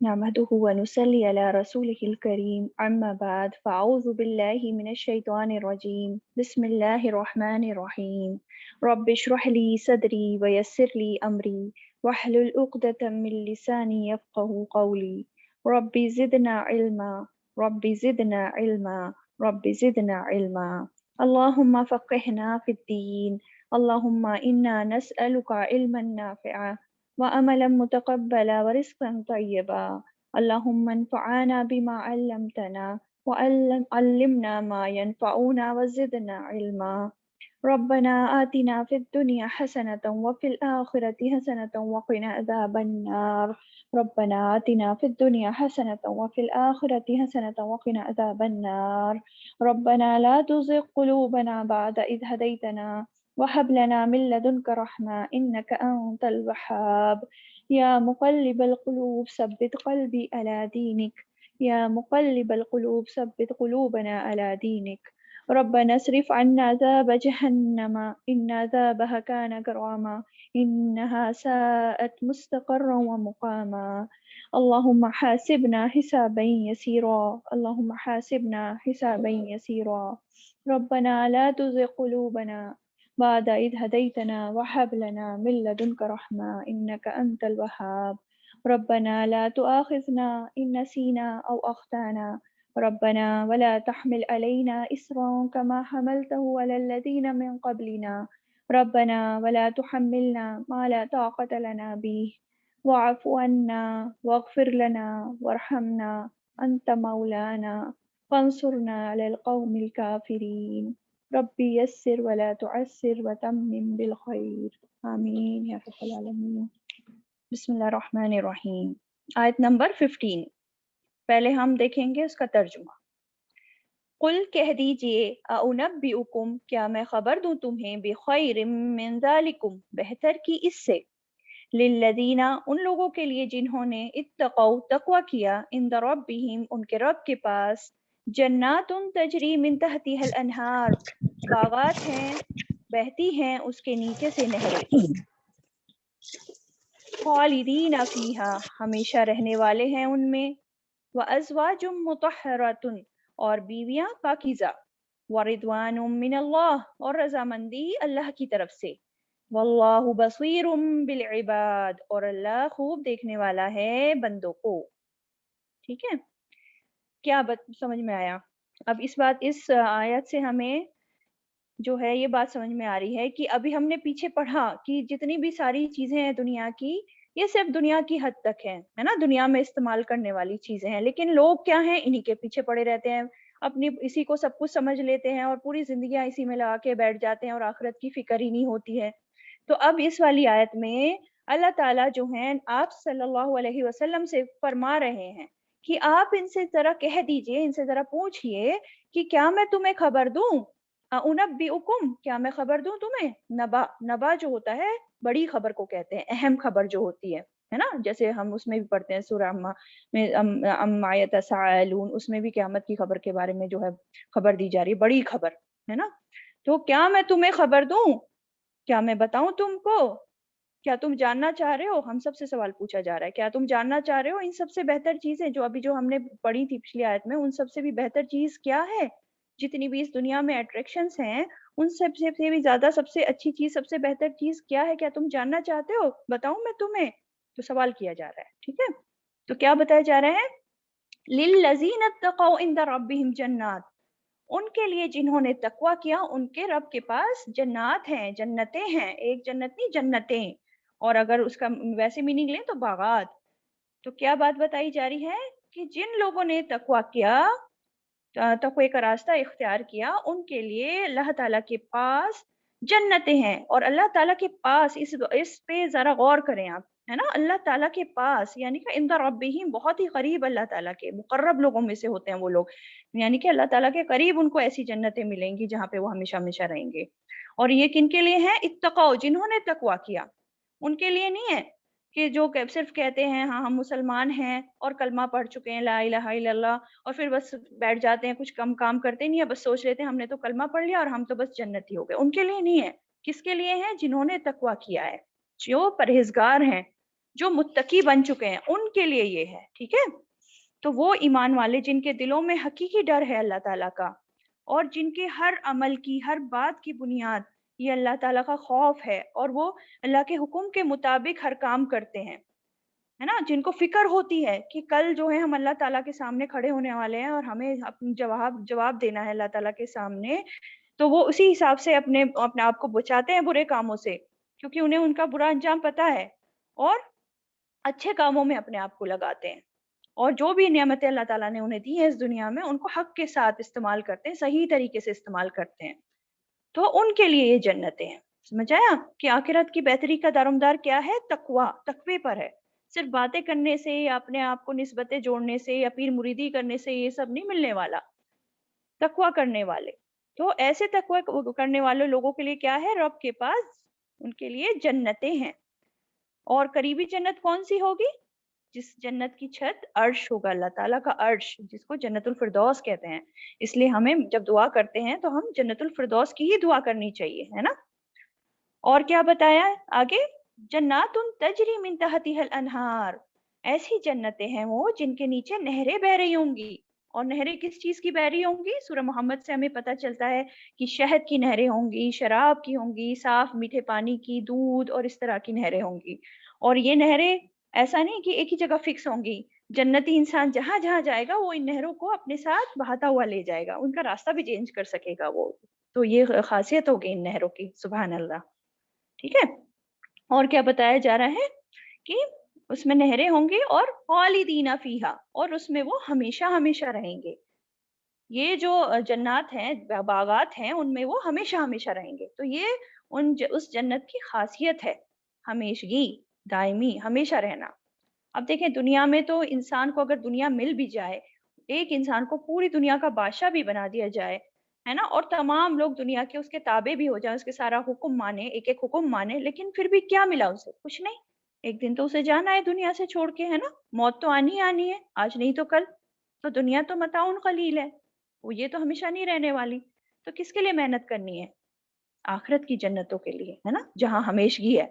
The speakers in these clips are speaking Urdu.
نحمده ونصلي على رسوله الكريم أما بعد فأعوذ بالله من الشيطان الرجيم بسم الله الرحمن الرحيم رب اشرح لي صدري ويسر لي أمري واحلل عقدة من لساني يفقه قولي رب زدنا علما رب زدنا علما رب زدنا علما اللهم فقهنا في الدين اللهم إنا نسألك علما نافعا وأملا متقبلا ورزقا طيبا اللهم انفعنا بما علمتنا وعلمنا ما ينفعنا وزدنا علما ربنا آتنا في الدنيا حسنة وفي الآخرة حسنة وقنا عذاب النار ربنا آتنا في الدنيا حسنة وفي الآخرة حسنة وقنا عذاب النار ربنا لا تزغ قلوبنا بعد إذ هديتنا وهب لنا من لدنك رحمة إنك أنت الوهاب يا مقلب القلوب ثبت قلبي على دينك يا مقلب القلوب ثبت قلوبنا على دينك ربنا اصرف عنا عذاب جهنم إن عذابها كان غراما إنها ساءت مستقرا ومقاما اللهم حاسبنا حسابا يسيرا اللهم حاسبنا حسابا يسيرا ربنا لا تزغ قلوبنا بعد إذ هديتنا وهب لنا من لدنك رحمة إنك أنت الوهاب ربنا لا تؤاخذنا إن نسينا أو أخطأنا ربنا ولا تحمل علينا إصرا كما حملته على الذين من قبلنا ربنا ولا تحملنا ما لا طاقة لنا به واعف عنا واغفر لنا وارحمنا أنت مولانا فانصرنا على القوم الكافرين ربي يسر ولا تعسر وتمم بالخير آمین یا رب العالمین۔ بسم اللہ الرحمن الرحیم۔ آیت نمبر 15 پہلے ہم دیکھیں گے اس کا ترجمہ۔ قل کہہ دیجئے اعنبئکم کیا میں خبر دوں تمہیں بخیر من ذالکم بہتر کی اس سے، للذین ان لوگوں کے لیے جنہوں نے اتقوا تقوی کیا، عند ربہم ان کے رب کے پاس، جنات تجری من تحتها الانہار باغات ہیں بہتی ہیں اس کے نیچے سے نہریں، خالدین فیہا ہمیشہ رہنے والے ہیں ان میں، وازواج مطہرۃ اور بیویاں پاکیزہ، ورضوان من اللہ اور رضامندی اللہ کی طرف سے، واللہ بصیر بالعباد اور اللہ خوب دیکھنے والا ہے بندوں کو۔ ٹھیک ہے، کیا سمجھ میں آیا؟ اب اس آیت سے ہمیں جو ہے یہ بات سمجھ میں آ رہی ہے کہ ابھی ہم نے پیچھے پڑھا کہ جتنی بھی ساری چیزیں ہیں دنیا کی، یہ صرف دنیا کی حد تک ہے نا، دنیا میں استعمال کرنے والی چیزیں ہیں، لیکن لوگ کیا ہیں، انہی کے پیچھے پڑے رہتے ہیں، اپنی اسی کو سب کچھ سمجھ لیتے ہیں اور پوری زندگیاں اسی میں لگا کے بیٹھ جاتے ہیں اور آخرت کی فکر ہی نہیں ہوتی ہے۔ تو اب اس والی آیت میں اللہ تعالیٰ جو ہیں آپ صلی اللہ علیہ وسلم سے فرما رہے ہیں کہ آپ ان سے ذرا کہہ دیجئے، ان سے ذرا پوچھئے کہ کیا میں تمہیں خبر دوں، اعنبئکم کیا میں خبر دوں تمہیں، نبا جو ہوتا ہے بڑی خبر کو کہتے ہیں، اہم خبر جو ہوتی ہے نا، جیسے ہم اس میں بھی پڑھتے ہیں سورہ میں عما یتساءلون، اس میں بھی قیامت کی خبر کے بارے میں جو ہے خبر دی جا رہی ہے، بڑی خبر ہے نا۔ تو کیا میں تمہیں خبر دوں، کیا میں بتاؤں تم کو، کیا تم جاننا چاہ رہے ہو، ہم سب سے سوال پوچھا جا رہا ہے، کیا تم جاننا چاہ رہے ہو ان سب سے بہتر چیزیں جو ابھی جو ہم نے پڑھی تھی پچھلی آیت میں، ان سب سے بھی بہتر چیز کیا ہے، جتنی بھی اس دنیا میں اٹریکشنز ہیں ان سب سے بھی زیادہ سب سے اچھی چیز، سب سے بہتر چیز کیا ہے، کیا تم جاننا چاہتے ہو، بتاؤں میں تمہیں، تو سوال کیا جا رہا ہے۔ ٹھیک ہے، تو کیا بتایا جا رہا ہے، للذین اتقوا عند ربہم جنات، ان کے لیے جنہوں نے تقوی کیا ان کے رب کے پاس جنات ہیں، جنتیں ہیں، ایک جنت نہیں جنتیں، اور اگر اس کا ویسے میننگ لیں تو باغات۔ تو کیا بات بتائی جا رہی ہے کہ جن لوگوں نے تقوی کیا، تقوی کا راستہ اختیار کیا، ان کے لیے اللہ تعالیٰ کے پاس جنتیں ہیں، اور اللہ تعالیٰ کے پاس اس پہ ذرا غور کریں آپ، ہے نا، اللہ تعالیٰ کے پاس یعنی کہ عند ربہم بہت ہی قریب اللہ تعالیٰ کے مقرب لوگوں میں سے ہوتے ہیں وہ لوگ، یعنی کہ اللہ تعالیٰ کے قریب ان کو ایسی جنتیں ملیں گی جہاں پہ وہ ہمیشہ ہمیشہ رہیں گے۔ اور یہ کن کے لیے ہیں، اتقوا جنہوں نے تقوی کیا، ان کے لیے نہیں ہے کہ جو صرف کہتے ہیں ہاں ہم مسلمان ہیں اور کلمہ پڑھ چکے ہیں لا الہ الا اللہ، اور پھر بس بیٹھ جاتے ہیں، کچھ کم کام کرتے نہیں ہے، بس سوچ لیتے ہیں ہم نے تو کلمہ پڑھ لیا اور ہم تو بس جنتی ہو گئے، ان کے لیے نہیں ہے۔ کس کے لیے ہے، جنہوں نے تقوی کیا ہے، جو پرہیزگار ہیں، جو متقی بن چکے ہیں ان کے لیے یہ ہے، ٹھیک ہے. تو وہ ایمان والے جن کے دلوں میں حقیقی ڈر ہے اللہ تعالیٰ کا، اور جن کے ہر عمل کی، ہر بات کی بنیاد یہ اللہ تعالیٰ کا خوف ہے، اور وہ اللہ کے حکم کے مطابق ہر کام کرتے ہیں، ہے نا. جن کو فکر ہوتی ہے کہ کل جو ہے ہم اللہ تعالیٰ کے سامنے کھڑے ہونے والے ہیں اور ہمیں اپنی جواب دینا ہے اللہ تعالیٰ کے سامنے، تو وہ اسی حساب سے اپنے آپ کو بچاتے ہیں برے کاموں سے، کیونکہ انہیں ان کا برا انجام پتہ ہے، اور اچھے کاموں میں اپنے آپ کو لگاتے ہیں، اور جو بھی نعمتیں اللہ تعالیٰ نے انہیں دی ہیں اس دنیا میں ان کو حق کے ساتھ استعمال کرتے ہیں، صحیح طریقے سے استعمال کرتے ہیں. تو ان کے لیے یہ جنتیں ہیں. سمجھ آیا کہ آخرت کی بہتری کا دارومدار کیا ہے؟ تقوی، تقوی پر ہے. صرف باتیں کرنے سے یا اپنے آپ کو نسبتیں جوڑنے سے یا پیر مریدی کرنے سے یہ سب نہیں ملنے والا. تقوی کرنے والے، تو ایسے تقوی کرنے والے لوگوں کے لیے کیا ہے؟ رب کے پاس ان کے لیے جنتیں ہیں. اور قریبی جنت کون سی ہوگی؟ جس جنت کی چھت عرش ہوگا، اللہ تعالیٰ کا عرش، جس کو جنت الفردوس کہتے ہیں. اس لیے ہمیں جب دعا کرتے ہیں تو ہم جنت الفردوس کی ہی دعا کرنی چاہیے، ہے نا. اور کیا بتایا آگے؟ جنات تجری من تحتها الانہار، ایسی جنتیں ہیں وہ جن کے نیچے نہریں بہ رہی ہوں گی. اور نہریں کس چیز کی بہ رہی ہوں گی؟ سورہ محمد سے ہمیں پتہ چلتا ہے کہ شہد کی نہریں ہوں گی، شراب کی ہوں گی، صاف میٹھے پانی کی، دودھ اور اس طرح کی نہریں ہوں گی. اور یہ نہریں ایسا نہیں کہ ایک ہی جگہ فکس ہوں گی. جنتی انسان جہاں جہاں جائے گا وہ ان نہروں کو اپنے ساتھ بہاتا ہوا لے جائے گا، ان کا راستہ بھی چینج کر سکے گا وہ. تو یہ خاصیت ہوگی ان نہروں کی، سبحان اللہ. ٹھیک ہے. اور کیا بتایا جا رہا ہے کہ اس میں نہریں ہوں گی، اور خالدین فیہا، اور اس میں وہ ہمیشہ ہمیشہ رہیں گے. یہ جو جنات ہیں، باغات ہیں، ان میں وہ ہمیشہ ہمیشہ رہیں گے. تو یہ اس جنت کی خاصیت ہے، ہمیشگی، دائمی، ہمیشہ رہنا. اب دیکھیں دنیا میں تو انسان کو اگر دنیا مل بھی جائے، ایک انسان کو پوری دنیا کا بادشاہ بھی بنا دیا جائے، ہے نا، اور تمام لوگ دنیا کے اس کے تابع بھی ہو جائیں، اس کے سارا حکم مانے، ایک ایک حکم مانے، لیکن پھر بھی کیا ملا اسے؟ کچھ نہیں. ایک دن تو اسے جانا ہے دنیا سے چھوڑ کے، ہے نا. موت تو آنی آنی ہے، آج نہیں تو کل. تو دنیا تو متاع قلیل ہے، وہ یہ تو ہمیشہ نہیں رہنے والی. تو کس کے لیے محنت کرنی ہے؟ آخرت کی جنتوں کے لیے، ہے نا، جہاں ہمیشگی ہے،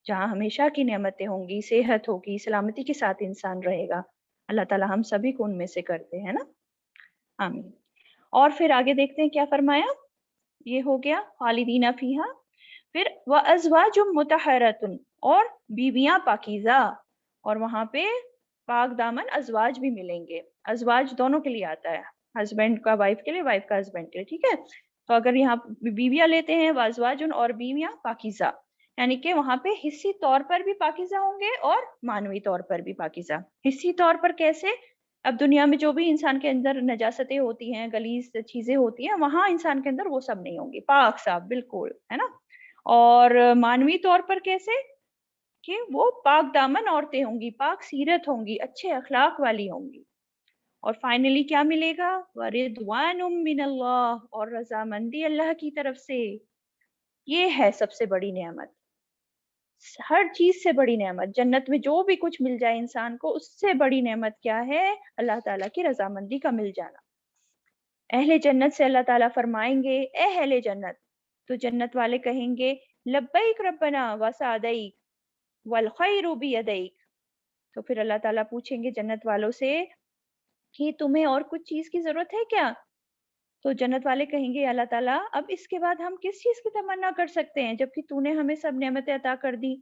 جہاں ہمیشہ کی نعمتیں ہوں گی، صحت ہوگی، سلامتی کے ساتھ انسان رہے گا. اللہ تعالی ہم سبھی کو ان میں سے کرتے ہیں نا. آمین. اور پھر آگے دیکھتے ہیں کیا فرمایا. یہ ہو گیا خالدین فیہا. پھر وازواج مطہرۃ، اور بیویاں پاکیزہ، اور وہاں پہ پاک دامن ازواج بھی ملیں گے. ازواج دونوں کے لیے آتا ہے، ہسبینڈ کا وائف کے لیے، وائف کا ہسبینڈ کے لیے. ٹھیک ہے. تو اگر یہاں بیویاں لیتے ہیں وازواج، اور بیویاں پاکیزہ، یعنی کہ وہاں پہ حصی طور پر بھی پاکیزہ ہوں گے اور معنوی طور پر بھی پاکیزہ. حصی طور پر کیسے؟ اب دنیا میں جو بھی انسان کے اندر نجاستیں ہوتی ہیں، غلیظ چیزیں ہوتی ہیں، وہاں انسان کے اندر وہ سب نہیں ہوں گی، پاک صاف بالکل، ہے نا. اور معنوی طور پر کیسے؟ کہ وہ پاک دامن عورتیں ہوں گی، پاک سیرت ہوں گی، اچھے اخلاق والی ہوں گی. اور فائنلی کیا ملے گا؟ وَرِضْوَانٌ مِّنَ اللَّهِ، اور رضامندی اللہ کی طرف سے. یہ ہے سب سے بڑی نعمت، ہر چیز سے بڑی نعمت. جنت میں جو بھی کچھ مل جائے انسان کو، اس سے بڑی نعمت کیا ہے؟ اللہ تعالیٰ کی رضامندی کا مل جانا. اہل جنت سے اللہ تعالیٰ فرمائیں گے اے اہل جنت، تو جنت والے کہیں گے لبیک ربنا وسعدیک والخیر بیدیک. تو پھر اللہ تعالیٰ پوچھیں گے جنت والوں سے کہ تمہیں اور کچھ چیز کی ضرورت ہے کیا؟ تو جنت والے کہیں گے اللہ تعالیٰ اب اس کے بعد ہم کس چیز کی تمنا کر سکتے ہیں، جبکہ تو نے ہمیں سب نعمتیں عطا کر دی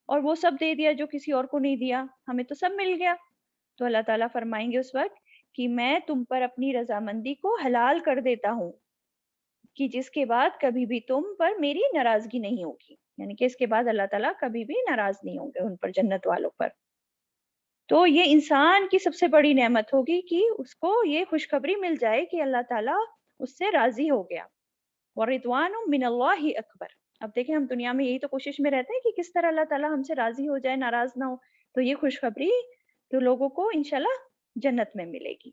اور وہ سب دے دیا جو کسی اور کو نہیں دیا، ہمیں تو سب مل گیا. تو اللہ تعالیٰ فرمائیں گے اس وقت کہ میں تم پر اپنی رضامندی کو حلال کر دیتا ہوں، کہ جس کے بعد کبھی بھی تم پر میری ناراضگی نہیں ہوگی. یعنی کہ اس کے بعد اللہ تعالیٰ کبھی بھی ناراض نہیں ہوں گے ان پر، جنت والوں پر. تو یہ انسان کی سب سے بڑی نعمت ہوگی کہ اس کو یہ خوشخبری مل جائے کہ اللہ تعالیٰ اس سے راضی ہو گیا. وَرِضْوَانٌ مِّنَ اللَّهِ أَكْبَرُ. اب دیکھیں ہم دنیا میں یہی تو کوشش میں رہتے ہیں کہ کس طرح اللہ تعالیٰ ہم سے راضی ہو جائے، ناراض نہ ہو. تو یہ خوشخبری تو لوگوں کو انشاءاللہ جنت میں ملے گی.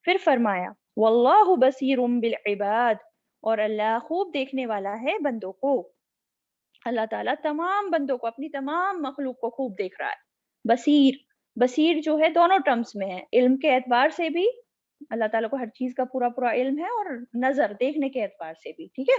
پھر فرمایا واللہ بصیر بالعباد، اور اللہ خوب دیکھنے والا ہے بندوں کو. اللہ تعالیٰ تمام بندوں کو، اپنی تمام مخلوق کو خوب دیکھ رہا ہے. بصیر، بصیر جو ہے دونوں ٹرمز میں ہے، علم کے اعتبار سے بھی اللہ تعالیٰ کو ہر چیز کا پورا پورا علم ہے، اور نظر، دیکھنے کے اعتبار سے بھی. ٹھیک ہے.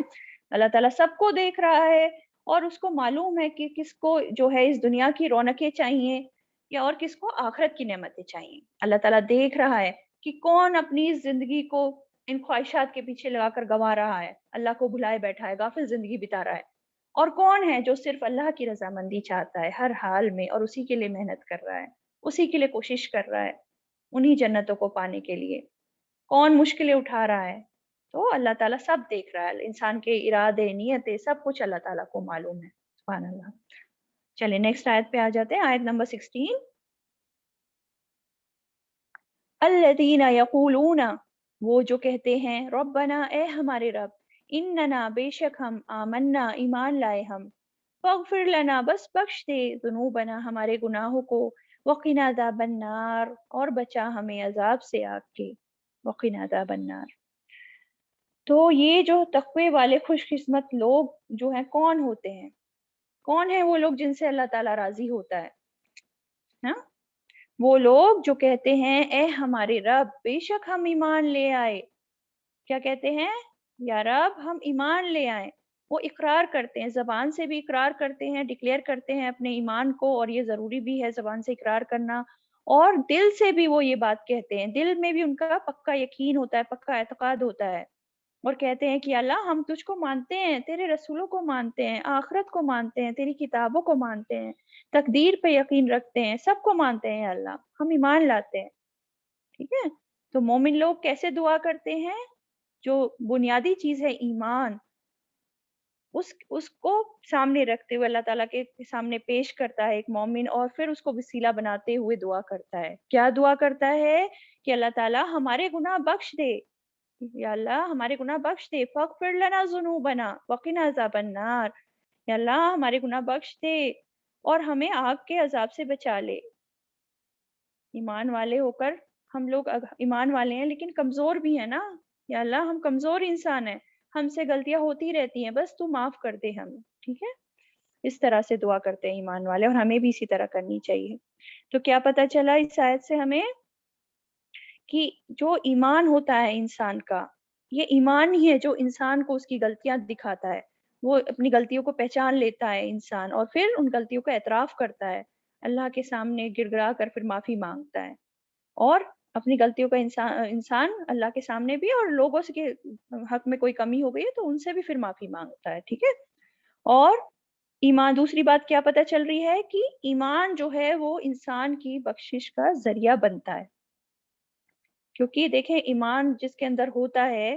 اللہ تعالیٰ سب کو دیکھ رہا ہے، اور اس کو معلوم ہے کہ کس کو جو ہے اس دنیا کی رونقیں چاہیے یا اور کس کو آخرت کی نعمتیں چاہیے. اللہ تعالیٰ دیکھ رہا ہے کہ کون اپنی زندگی کو ان خواہشات کے پیچھے لگا کر گنوا رہا ہے، اللہ کو بھلائے بیٹھا ہے، غافل زندگی بتا رہا ہے، اور کون ہے جو صرف اللہ کی رضامندی چاہتا ہے ہر حال میں اور اسی کے لیے محنت کر رہا ہے، اسی کے لیے کوشش کر رہا ہے انہی جنتوں کو پانے کے لیے. کون مشکلیں اٹھا رہا ہے. تو اللہ تعالیٰ سب دیکھ رہا ہے، انسان کے ارادے، نیتیں، سب کچھ اللہ تعالیٰ کو معلوم ہے. سبحان اللہ. چلے نیکسٹ آیت پہ آ جاتے ہیں، آیت نمبر 16. الذین یقولون، وہ جو کہتے ہیں، ربنا، اے ہمارے رب، اننا، بے شک ہم، آمنا، ایمان لائے ہم، فاغفر لنا، بس بخش دے، ذنوبنا، ہمارے گناہوں کو، وقنا عذاب النار، اور بچا ہمیں عذاب سے آگ کے، وقنا عذاب النار. تو یہ جو تقوی والے خوش قسمت لوگ جو ہیں کون ہوتے ہیں؟ کون ہیں وہ لوگ جن سے اللہ تعالیٰ راضی ہوتا ہے؟ نا، وہ لوگ جو کہتے ہیں اے ہمارے رب، بے شک ہم ایمان لے آئے. کیا کہتے ہیں؟ یا رب ہم ایمان لے آئے. وہ اقرار کرتے ہیں، زبان سے بھی اقرار کرتے ہیں، ڈکلیئر کرتے ہیں اپنے ایمان کو، اور یہ ضروری بھی ہے زبان سے اقرار کرنا، اور دل سے بھی وہ یہ بات کہتے ہیں، دل میں بھی ان کا پکا یقین ہوتا ہے، پکا اعتقاد ہوتا ہے، اور کہتے ہیں کہ اللہ ہم تجھ کو مانتے ہیں، تیرے رسولوں کو مانتے ہیں، آخرت کو مانتے ہیں، تیری کتابوں کو مانتے ہیں، تقدیر پہ یقین رکھتے ہیں، سب کو مانتے ہیں اللہ، ہم ایمان لاتے ہیں. ٹھیک ہے. تو مومن لوگ کیسے دعا کرتے ہیں؟ جو بنیادی چیز ہے ایمان، اس کو سامنے رکھتے ہوئے اللہ تعالیٰ کے سامنے پیش کرتا ہے ایک مومن، اور پھر اس کو وسیلہ بناتے ہوئے دعا کرتا ہے. کیا دعا کرتا ہے؟ کہ اللہ تعالیٰ ہمارے گناہ بخش دے، یا اللہ ہمارے گناہ بخش دے، فاغفر لنا ذنوبنا وقنا عذاب النار، یا اللہ ہمارے گناہ بخش دے اور ہمیں آگ کے عذاب سے بچا لے. ایمان والے ہو کر ہم لوگ ایمان والے ہیں لیکن کمزور بھی ہیں نا، یا اللہ ہم کمزور انسان ہیں، ہم سے غلطیاں ہوتی رہتی ہیں، بس تو معاف کر دے ہمیں. ٹھیک ہے. اس طرح سے دعا کرتے ہیں ایمان والے، اور ہمیں بھی اسی طرح کرنی چاہیے. تو کیا پتہ چلا اس آیت سے ہمیں؟ کہ جو ایمان ہوتا ہے انسان کا، یہ ایمان ہی ہے جو انسان کو اس کی غلطیاں دکھاتا ہے. وہ اپنی غلطیوں کو پہچان لیتا ہے انسان، اور پھر ان غلطیوں کا اعتراف کرتا ہے، اللہ کے سامنے گڑ گڑا کر پھر معافی مانگتا ہے، اور اپنی غلطیوں کا انسان اللہ کے سامنے بھی، اور لوگوں سے حق میں کوئی کمی ہو گئی ہے تو ان سے بھی پھر معافی مانگتا ہے. ٹھیک ہے. اور ایمان، دوسری بات کیا پتہ چل رہی ہے؟ کہ ایمان جو ہے وہ انسان کی بخشش کا ذریعہ بنتا ہے. کیونکہ دیکھیں ایمان جس کے اندر ہوتا ہے،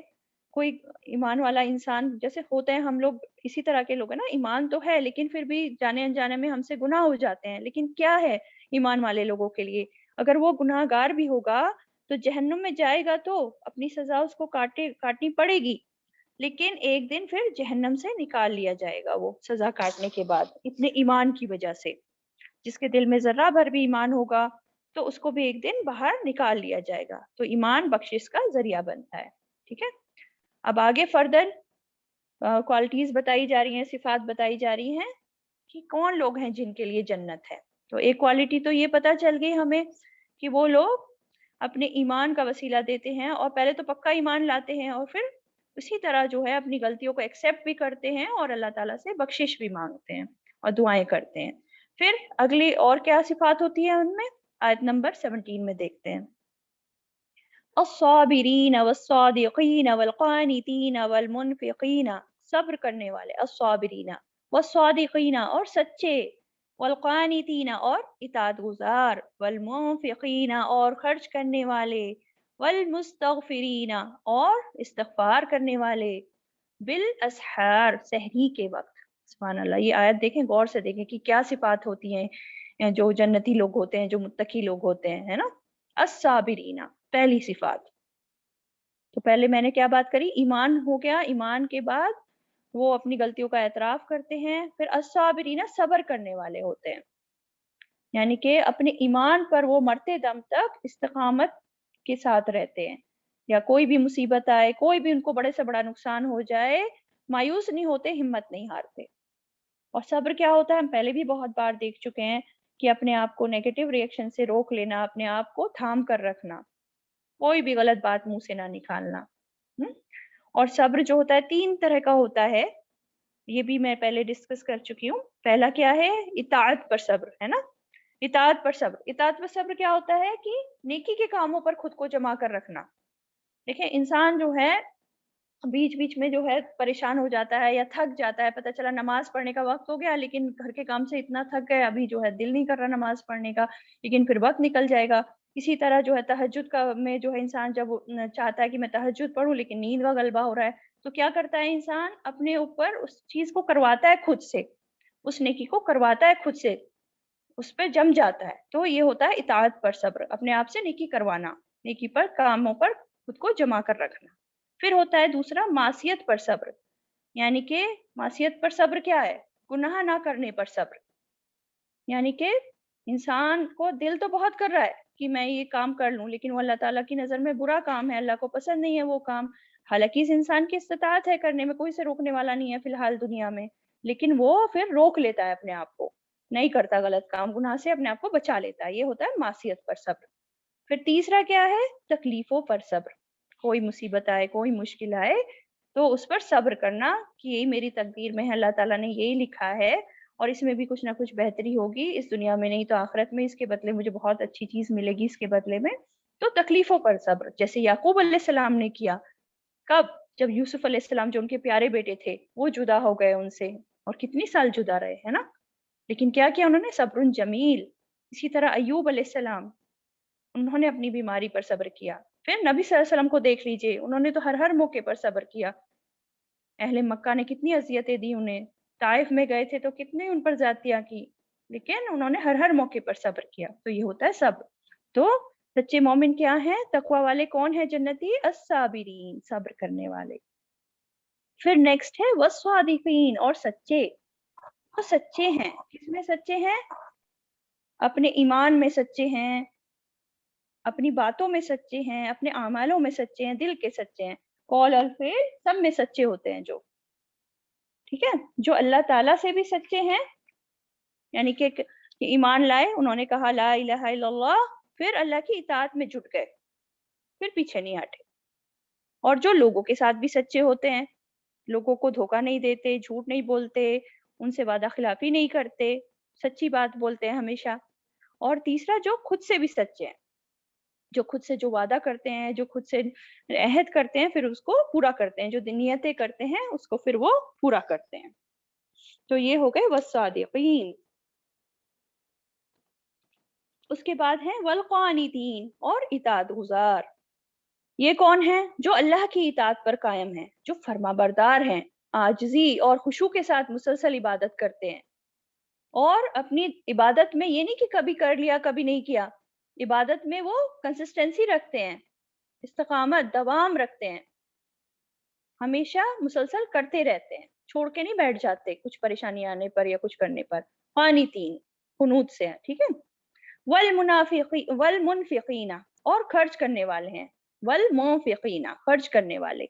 کوئی ایمان والا انسان، جیسے ہوتے ہیں ہم لوگ اسی طرح کے لوگ ہیں نا، ایمان تو ہے لیکن پھر بھی جانے انجانے میں ہم سے گناہ ہو جاتے ہیں. لیکن کیا ہے ایمان والے لوگوں کے لیے؟ اگر وہ گناہ گار بھی ہوگا تو جہنم میں جائے گا تو اپنی سزا اس کو کاٹنی پڑے گی، لیکن ایک دن پھر جہنم سے نکال لیا جائے گا وہ سزا کاٹنے کے بعد، اتنے ایمان کی وجہ سے. جس کے دل میں ذرہ بھر بھی ایمان ہوگا تو اس کو بھی ایک دن باہر نکال لیا جائے گا. تو ایمان بخشش کا ذریعہ بنتا ہے. ٹھیک ہے. اب آگے فردر کوالٹیز بتائی جا رہی ہیں، صفات بتائی جا رہی ہیں کہ کون لوگ ہیں جن کے لیے جنت ہے. تو ایک کوالٹی تو یہ پتہ چل گئی ہمیں کہ وہ لوگ اپنے ایمان کا وسیلہ دیتے ہیں، اور پہلے تو پکا ایمان لاتے ہیں، اور پھر اسی طرح جو ہے اپنی غلطیوں کو ایکسیپٹ بھی کرتے ہیں اور اللہ تعالیٰ سے بخشش بھی مانگتے ہیں اور دعائیں کرتے ہیں. پھر اگلی اور کیا صفات ہوتی ہے ان میں؟ آیت نمبر 17 میں دیکھتے ہیں. الصابرین والصادقین والقانتین والمنفقین، صبر کرنے والے، الصابرین والصادقین، اور سچے، والقانتین، اور اطاعت گزار، والمنفقین، اور خرچ کرنے والے، والمستغفرین، اور استغفار کرنے والے، بالاسحار، سحری کے وقت. سبحان اللہ. یہ آیت دیکھیں، غور سے دیکھیں کہ کیا صفات ہوتی ہیں جو جنتی لوگ ہوتے ہیں، جو متقی لوگ ہوتے ہیں، ہے نا. الصابرین، پہلی صفات. تو پہلے میں نے کیا بات کری؟ ایمان ہو گیا، ایمان کے بعد وہ اپنی غلطیوں کا اعتراف کرتے ہیں. پھر الصابرین، صبر کرنے والے ہوتے ہیں، یعنی کہ اپنے ایمان پر وہ مرتے دم تک استقامت کے ساتھ رہتے ہیں، یا کوئی بھی مصیبت آئے، کوئی بھی ان کو بڑے سے بڑا نقصان ہو جائے، مایوس نہیں ہوتے، ہمت نہیں ہارتے. اور صبر کیا ہوتا ہے ہم پہلے بھی بہت بار دیکھ چکے ہیں، کہ اپنے آپ کو نیگیٹو ریئیکشن سے روک لینا، اپنے آپ کو تھام کر رکھنا، کوئی بھی غلط بات منہ سے نہ نکالنا. اور صبر جو ہوتا ہے 3 طرح کا ہوتا ہے. یہ بھی میں پہلے ڈسکس کر چکی ہوں. پہلا کیا ہے؟ اطاعت پر صبر، ہے نا. اطاعت پر صبر. اطاعت پر صبر کیا ہوتا ہے کہ نیکی کے کاموں پر خود کو جمع کر رکھنا. دیکھیں انسان جو ہے بیچ بیچ میں جو ہے پریشان ہو جاتا ہے یا تھک جاتا ہے، پتہ چلا نماز پڑھنے کا وقت ہو گیا لیکن گھر کے کام سے اتنا تھک گئے ابھی جو ہے دل نہیں کر رہا نماز پڑھنے کا، لیکن پھر وقت نکل جائے گا. اسی طرح جو ہے تہجد کا میں جو ہے انسان جب چاہتا ہے کہ میں تہجد پڑھوں لیکن نیند کا غلبہ ہو رہا ہے، تو کیا کرتا ہے انسان؟ اپنے اوپر اس چیز کو کرواتا ہے خود سے، اس نیکی کو کرواتا ہے خود سے، اس پہ جم جاتا ہے. تو یہ ہوتا ہے اطاعت پر صبر، اپنے آپ سے نیکی کروانا، نیکی پر کاموں پر خود کو جمع کر رکھنا. پھر ہوتا ہے دوسرا معصیت پر صبر، یعنی کہ معصیت پر صبر کیا ہے؟ گناہ نہ کرنے پر صبر. یعنی کہ انسان کو دل تو بہت کر رہا ہے کہ میں یہ کام کر لوں، لیکن وہ اللہ تعالیٰ کی نظر میں برا کام ہے، اللہ کو پسند نہیں ہے وہ کام. حالانکہ اس انسان کی استطاعت ہے کرنے میں، کوئی سے روکنے والا نہیں ہے فی الحال دنیا میں، لیکن وہ پھر روک لیتا ہے اپنے آپ کو، نہیں کرتا غلط کام، گناہ سے اپنے آپ کو بچا لیتا ہے. یہ ہوتا ہے معصیت پر صبر. پھر تیسرا کیا ہے؟ تکلیفوں پر صبر. کوئی مصیبت آئے، کوئی مشکل آئے تو اس پر صبر کرنا کہ یہی میری تقدیر میں ہے، اللہ تعالیٰ نے یہی لکھا ہے اور اس میں بھی کچھ نہ کچھ بہتری ہوگی، اس دنیا میں نہیں تو آخرت میں اس کے بدلے مجھے بہت اچھی چیز ملے گی اس کے بدلے میں. تو تکلیفوں پر صبر، جیسے یعقوب علیہ السلام نے کیا. کب؟ جب یوسف علیہ السلام جو ان کے پیارے بیٹے تھے وہ جدا ہو گئے ان سے، اور کتنی سال جدا رہے، ہے نا. لیکن کیا کیا انہوں نے؟ صبر جمیل. اسی طرح ایوب علیہ السلام، انہوں نے اپنی بیماری پر صبر کیا. پھر نبی صلی اللہ علیہ وسلم کو دیکھ لیجئے، انہوں نے تو ہر موقع پر صبر کیا. اہل مکہ نے کتنی اذیتیں دی انہیں، طائف میں گئے تھے تو کتنے ان پر زیادتیاں کی، لیکن انہوں نے ہر موقع پر صبر کیا. تو یہ ہوتا ہے صبر. تو سچے مومن کیا ہیں؟ تقوی والے کون ہیں جنتی؟ الصابرین، صبر کرنے والے. پھر نیکسٹ ہے والصادقین، اور سچے. وہ سچے ہیں، کس میں سچے ہیں؟ اپنے ایمان میں سچے ہیں، اپنی باتوں میں سچے ہیں، اپنے اعمالوں میں سچے ہیں، دل کے سچے ہیں، قول اور فعل سب میں سچے ہوتے ہیں جو. ٹھیک ہے. جو اللہ تعالیٰ سے بھی سچے ہیں، یعنی کہ ایمان لائے، انہوں نے کہا لا الہ الا اللہ، پھر اللہ کی اطاعت میں جٹ گئے، پھر پیچھے نہیں ہٹے. اور جو لوگوں کے ساتھ بھی سچے ہوتے ہیں، لوگوں کو دھوکہ نہیں دیتے، جھوٹ نہیں بولتے، ان سے وعدہ خلافی نہیں کرتے، سچی بات بولتے ہیں ہمیشہ. اور تیسرا جو خود سے بھی سچے ہیں، جو خود سے جو وعدہ کرتے ہیں، جو خود سے عہد کرتے ہیں پھر اس کو پورا کرتے ہیں، جو نیتیں کرتے ہیں اس کو پھر وہ پورا کرتے ہیں. تو یہ ہو گئے والصادقین. اس کے بعد ہیں والقانتین، اور اطاعت گزار. یہ کون ہیں؟ جو اللہ کی اطاعت پر قائم ہیں، جو فرما بردار ہیں، عاجزی اور خشوع کے ساتھ مسلسل عبادت کرتے ہیں. اور اپنی عبادت میں یہ نہیں کہ کبھی کر لیا کبھی نہیں کیا، عبادت میں وہ کنسسٹنسی رکھتے ہیں، استقامت، دوام رکھتے ہیں، ہمیشہ مسلسل کرتے رہتے ہیں، چھوڑ کے نہیں بیٹھ جاتے کچھ پریشانی آنے پر یا کچھ کرنے پر. قانتین، قنوت سے ہیں. ٹھیک ہے. والمنفقین، اور خرچ کرنے والے ہیں. والمنفقین، خرچ کرنے والے،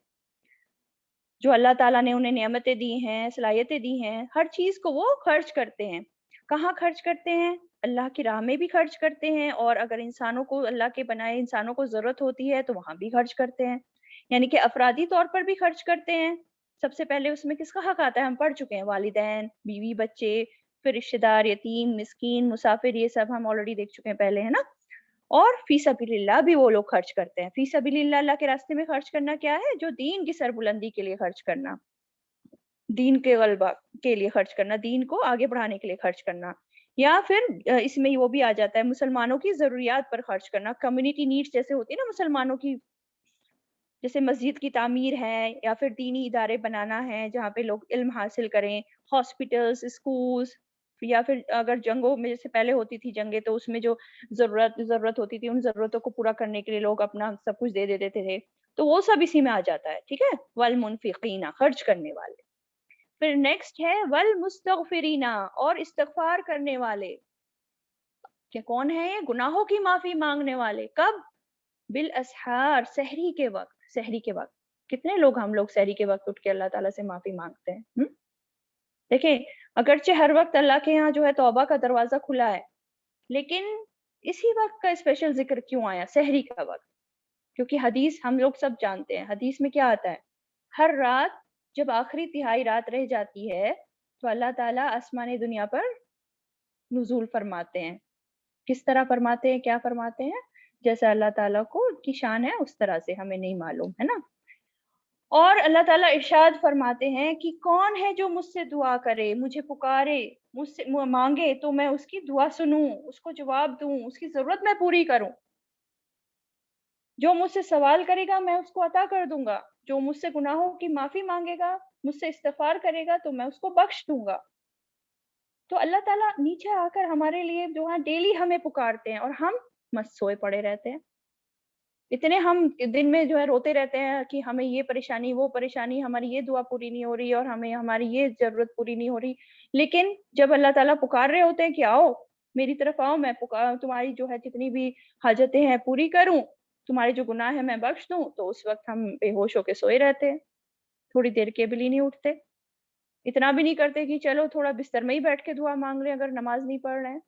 جو اللہ تعالیٰ نے انہیں نعمتیں دی ہیں، صلاحیتیں دی ہیں، ہر چیز کو وہ خرچ کرتے ہیں. کہاں خرچ کرتے ہیں؟ اللہ کی راہ میں بھی خرچ کرتے ہیں، اور اگر انسانوں کو، اللہ کے بنائے انسانوں کو ضرورت ہوتی ہے تو وہاں بھی خرچ کرتے ہیں. یعنی کہ افرادی طور پر بھی خرچ کرتے ہیں. سب سے پہلے اس میں کس کا حق آتا ہے؟ ہم پڑھ چکے ہیں، والدین، بیوی، بچے، پھر رشتہ دار، یتیم، مسکین، مسافر، یہ سب ہم آلریڈی دیکھ چکے ہیں پہلے، ہے نا. اور فی سبیل اللہ بھی وہ لوگ خرچ کرتے ہیں. فی سبیل اللہ، اللہ کے راستے میں خرچ کرنا کیا ہے؟ جو دین کی سربلندی کے لیے خرچ کرنا، دین کے غلبہ کے لیے خرچ کرنا، دین کو آگے بڑھانے کے لیے خرچ کرنا. یا پھر اس میں وہ بھی آ جاتا ہے مسلمانوں کی ضروریات پر خرچ کرنا، کمیونٹی نیڈز جیسے ہوتی ہے نا مسلمانوں کی، جیسے مسجد کی تعمیر ہے یا پھر دینی ادارے بنانا ہے جہاں پہ لوگ علم حاصل کریں، ہاسپٹلز، اسکولز، یا پھر اگر جنگوں میں جیسے پہلے ہوتی تھی جنگیں تو اس میں جو ضرورت ہوتی تھی ان ضرورتوں کو پورا کرنے کے لیے لوگ اپنا سب کچھ دے دیتے تھے، تو وہ سب اسی میں آ جاتا ہے. ٹھیک ہے. والمنفقین، خرچ کرنے والے. پھر نیکسٹ ہے والمستغفرین، اور استغفار کرنے والے. کہ کون ہے یہ؟ گناہوں کی معافی مانگنے والے. کب؟ بالاسحار، سحری کے وقت. سحری کے وقت کتنے لوگ، ہم لوگ سحری کے وقت اٹھ کے اللہ تعالیٰ سے معافی مانگتے ہیں. دیکھیں اگرچہ ہر وقت اللہ کے یہاں جو ہے توبہ کا دروازہ کھلا ہے، لیکن اسی وقت کا اسپیشل ذکر کیوں آیا، سحری کا وقت؟ کیونکہ حدیث ہم لوگ سب جانتے ہیں، حدیث میں کیا آتا ہے؟ ہر رات جب آخری تہائی رات رہ جاتی ہے تو اللہ تعالیٰ آسمان دنیا پر نزول فرماتے ہیں. کس طرح فرماتے ہیں، کیا فرماتے ہیں؟ جیسا اللہ تعالیٰ کو کی شان ہے اس طرح سے ہمیں نہیں معلوم ہے نا. اور اللہ تعالیٰ ارشاد فرماتے ہیں کہ کون ہے جو مجھ سے دعا کرے، مجھے پکارے، مجھ سے مانگے تو میں اس کی دعا سنوں، اس کو جواب دوں، اس کی ضرورت میں پوری کروں. جو مجھ سے سوال کرے گا میں اس کو عطا کر دوں گا، جو مجھ سے گناہوں کی معافی مانگے گا، مجھ سے استغفار کرے گا تو میں اس کو بخش دوں گا. تو اللہ تعالیٰ نیچے آ کر ہمارے لیے جو ہے ڈیلی ہمیں پکارتے ہیں اور ہم مست سوئے پڑے رہتے ہیں. اتنے ہم دن میں جو ہے روتے رہتے ہیں کہ ہمیں یہ پریشانی، وہ پریشانی، ہماری یہ دعا پوری نہیں ہو رہی اور ہمیں ہماری یہ ضرورت پوری نہیں ہو رہی. لیکن جب اللہ تعالیٰ پکار رہے ہوتے ہیں کہ آؤ میری طرف آؤ، میں تمہاری جو ہے جتنی بھی حاجتیں ہیں پوری کروں، تمہارے جو گناہ ہیں میں بخش دوں، تو اس وقت ہم بے ہوش ہو کے سوئے رہتے ہیں، تھوڑی دیر کے بھی نہیں اٹھتے، اتنا بھی نہیں کرتے کہ چلو تھوڑا بستر میں ہی بیٹھ کے دعا مانگ لیں اگر نماز نہیں پڑھ رہے ہیں.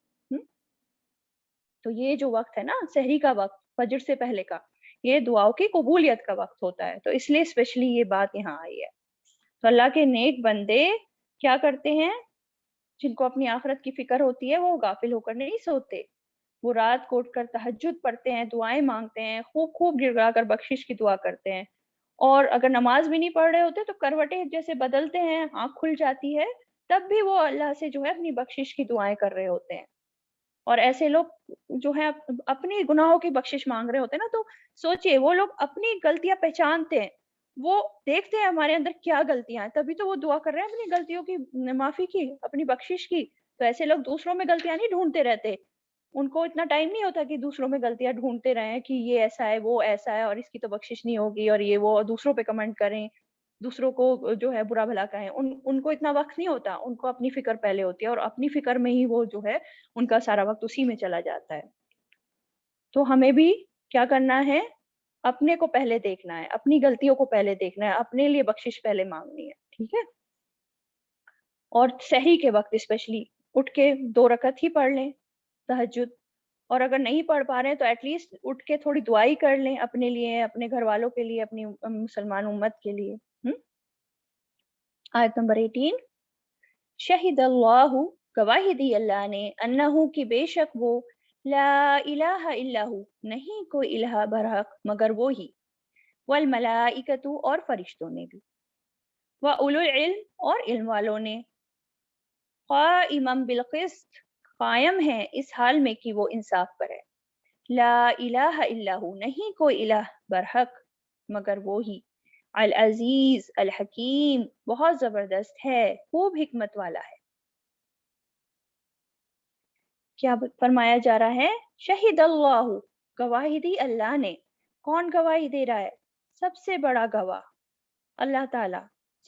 تو یہ جو وقت ہے نا سحری کا وقت، فجر سے پہلے کا، یہ دعاؤں کی قبولیت کا وقت ہوتا ہے. تو اس لیے اسپیشلی یہ بات یہاں آئی ہے. تو اللہ کے نیک بندے کیا کرتے ہیں؟ جن کو اپنی آخرت کی فکر ہوتی ہے وہ غافل ہو کر نہیں سوتے، وہ رات کو اٹھ کر تہجد پڑھتے ہیں، دعائیں مانگتے ہیں، خوب خوب گر گڑا کر بخشش کی دعا کرتے ہیں. اور اگر نماز بھی نہیں پڑھ رہے ہوتے تو کروٹیں جیسے بدلتے ہیں، آنکھ کھل جاتی ہے، تب بھی وہ اللہ سے جو ہے اپنی بخشش کی دعائیں کر رہے ہوتے ہیں. اور ایسے لوگ جو ہے اپنی گناہوں کی بخشش مانگ رہے ہوتے ہیں نا، تو سوچئے وہ لوگ اپنی غلطیاں پہچانتے ہیں، وہ دیکھتے ہیں ہمارے اندر کیا غلطیاں ہیں، تبھی تو وہ دعا کر رہے ہیں اپنی غلطیوں کی معافی کی، اپنی بخشش کی. تو ایسے لوگ دوسروں میں غلطیاں نہیں ڈھونڈتے رہتے، ان کو اتنا ٹائم نہیں ہوتا کہ دوسروں میں غلطیاں ڈھونڈتے رہیں کہ یہ ایسا ہے وہ ایسا ہے اور اس کی تو بخشش نہیں ہوگی اور یہ وہ دوسروں پہ کمنٹ کریں، دوسروں کو جو ہے برا بھلا کہیں. ان کو اتنا وقت نہیں ہوتا، ان کو اپنی فکر پہلے ہوتی ہے اور اپنی فکر میں ہی وہ جو ہے ان کا سارا وقت اسی میں چلا جاتا ہے. تو ہمیں بھی کیا کرنا ہے؟ اپنے کو پہلے دیکھنا ہے، اپنی غلطیوں کو پہلے دیکھنا ہے، اپنے لیے بخشش پہلے مانگنی ہے. ٹھیک ہے؟ اور سحری کے وقت اسپیشلی اٹھ کے 2 رکعت ہی پڑھ لیں تہجد، اور اگر نہیں پڑھ پا رہے ہیں تو ایٹ لیسٹ اٹھ کے تھوڑی دعائی کر لیں اپنے لیے، اپنے گھر والوں کے لیے، اپنی مسلمان امت کے لیے. آیت نمبر 18. شہید اللہ، گواہی دی اللہ نے، انہو کی بے شک وہ، لا الہ الا ہو، نہیں کوئی الہ برحق مگر وہی، والملائکۃ اور فرشتوں نے بھی، واولو العلم اور علم والوں نے، قائما بالقسط قائم ہے اس حال میں کہ وہ انصاف پر ہے. لا الہ الا ہو، نہیں کوئی الہ برحق مگر وہی، العزیز الحکیم، بہت زبردست ہے، خوب حکمت والا ہے. کیا فرمایا جا رہا ہے؟ شہید اللہ، گواہی دی اللہ نے. کون گواہی دے رہا ہے؟ سب سے بڑا گواہ اللہ تعالی،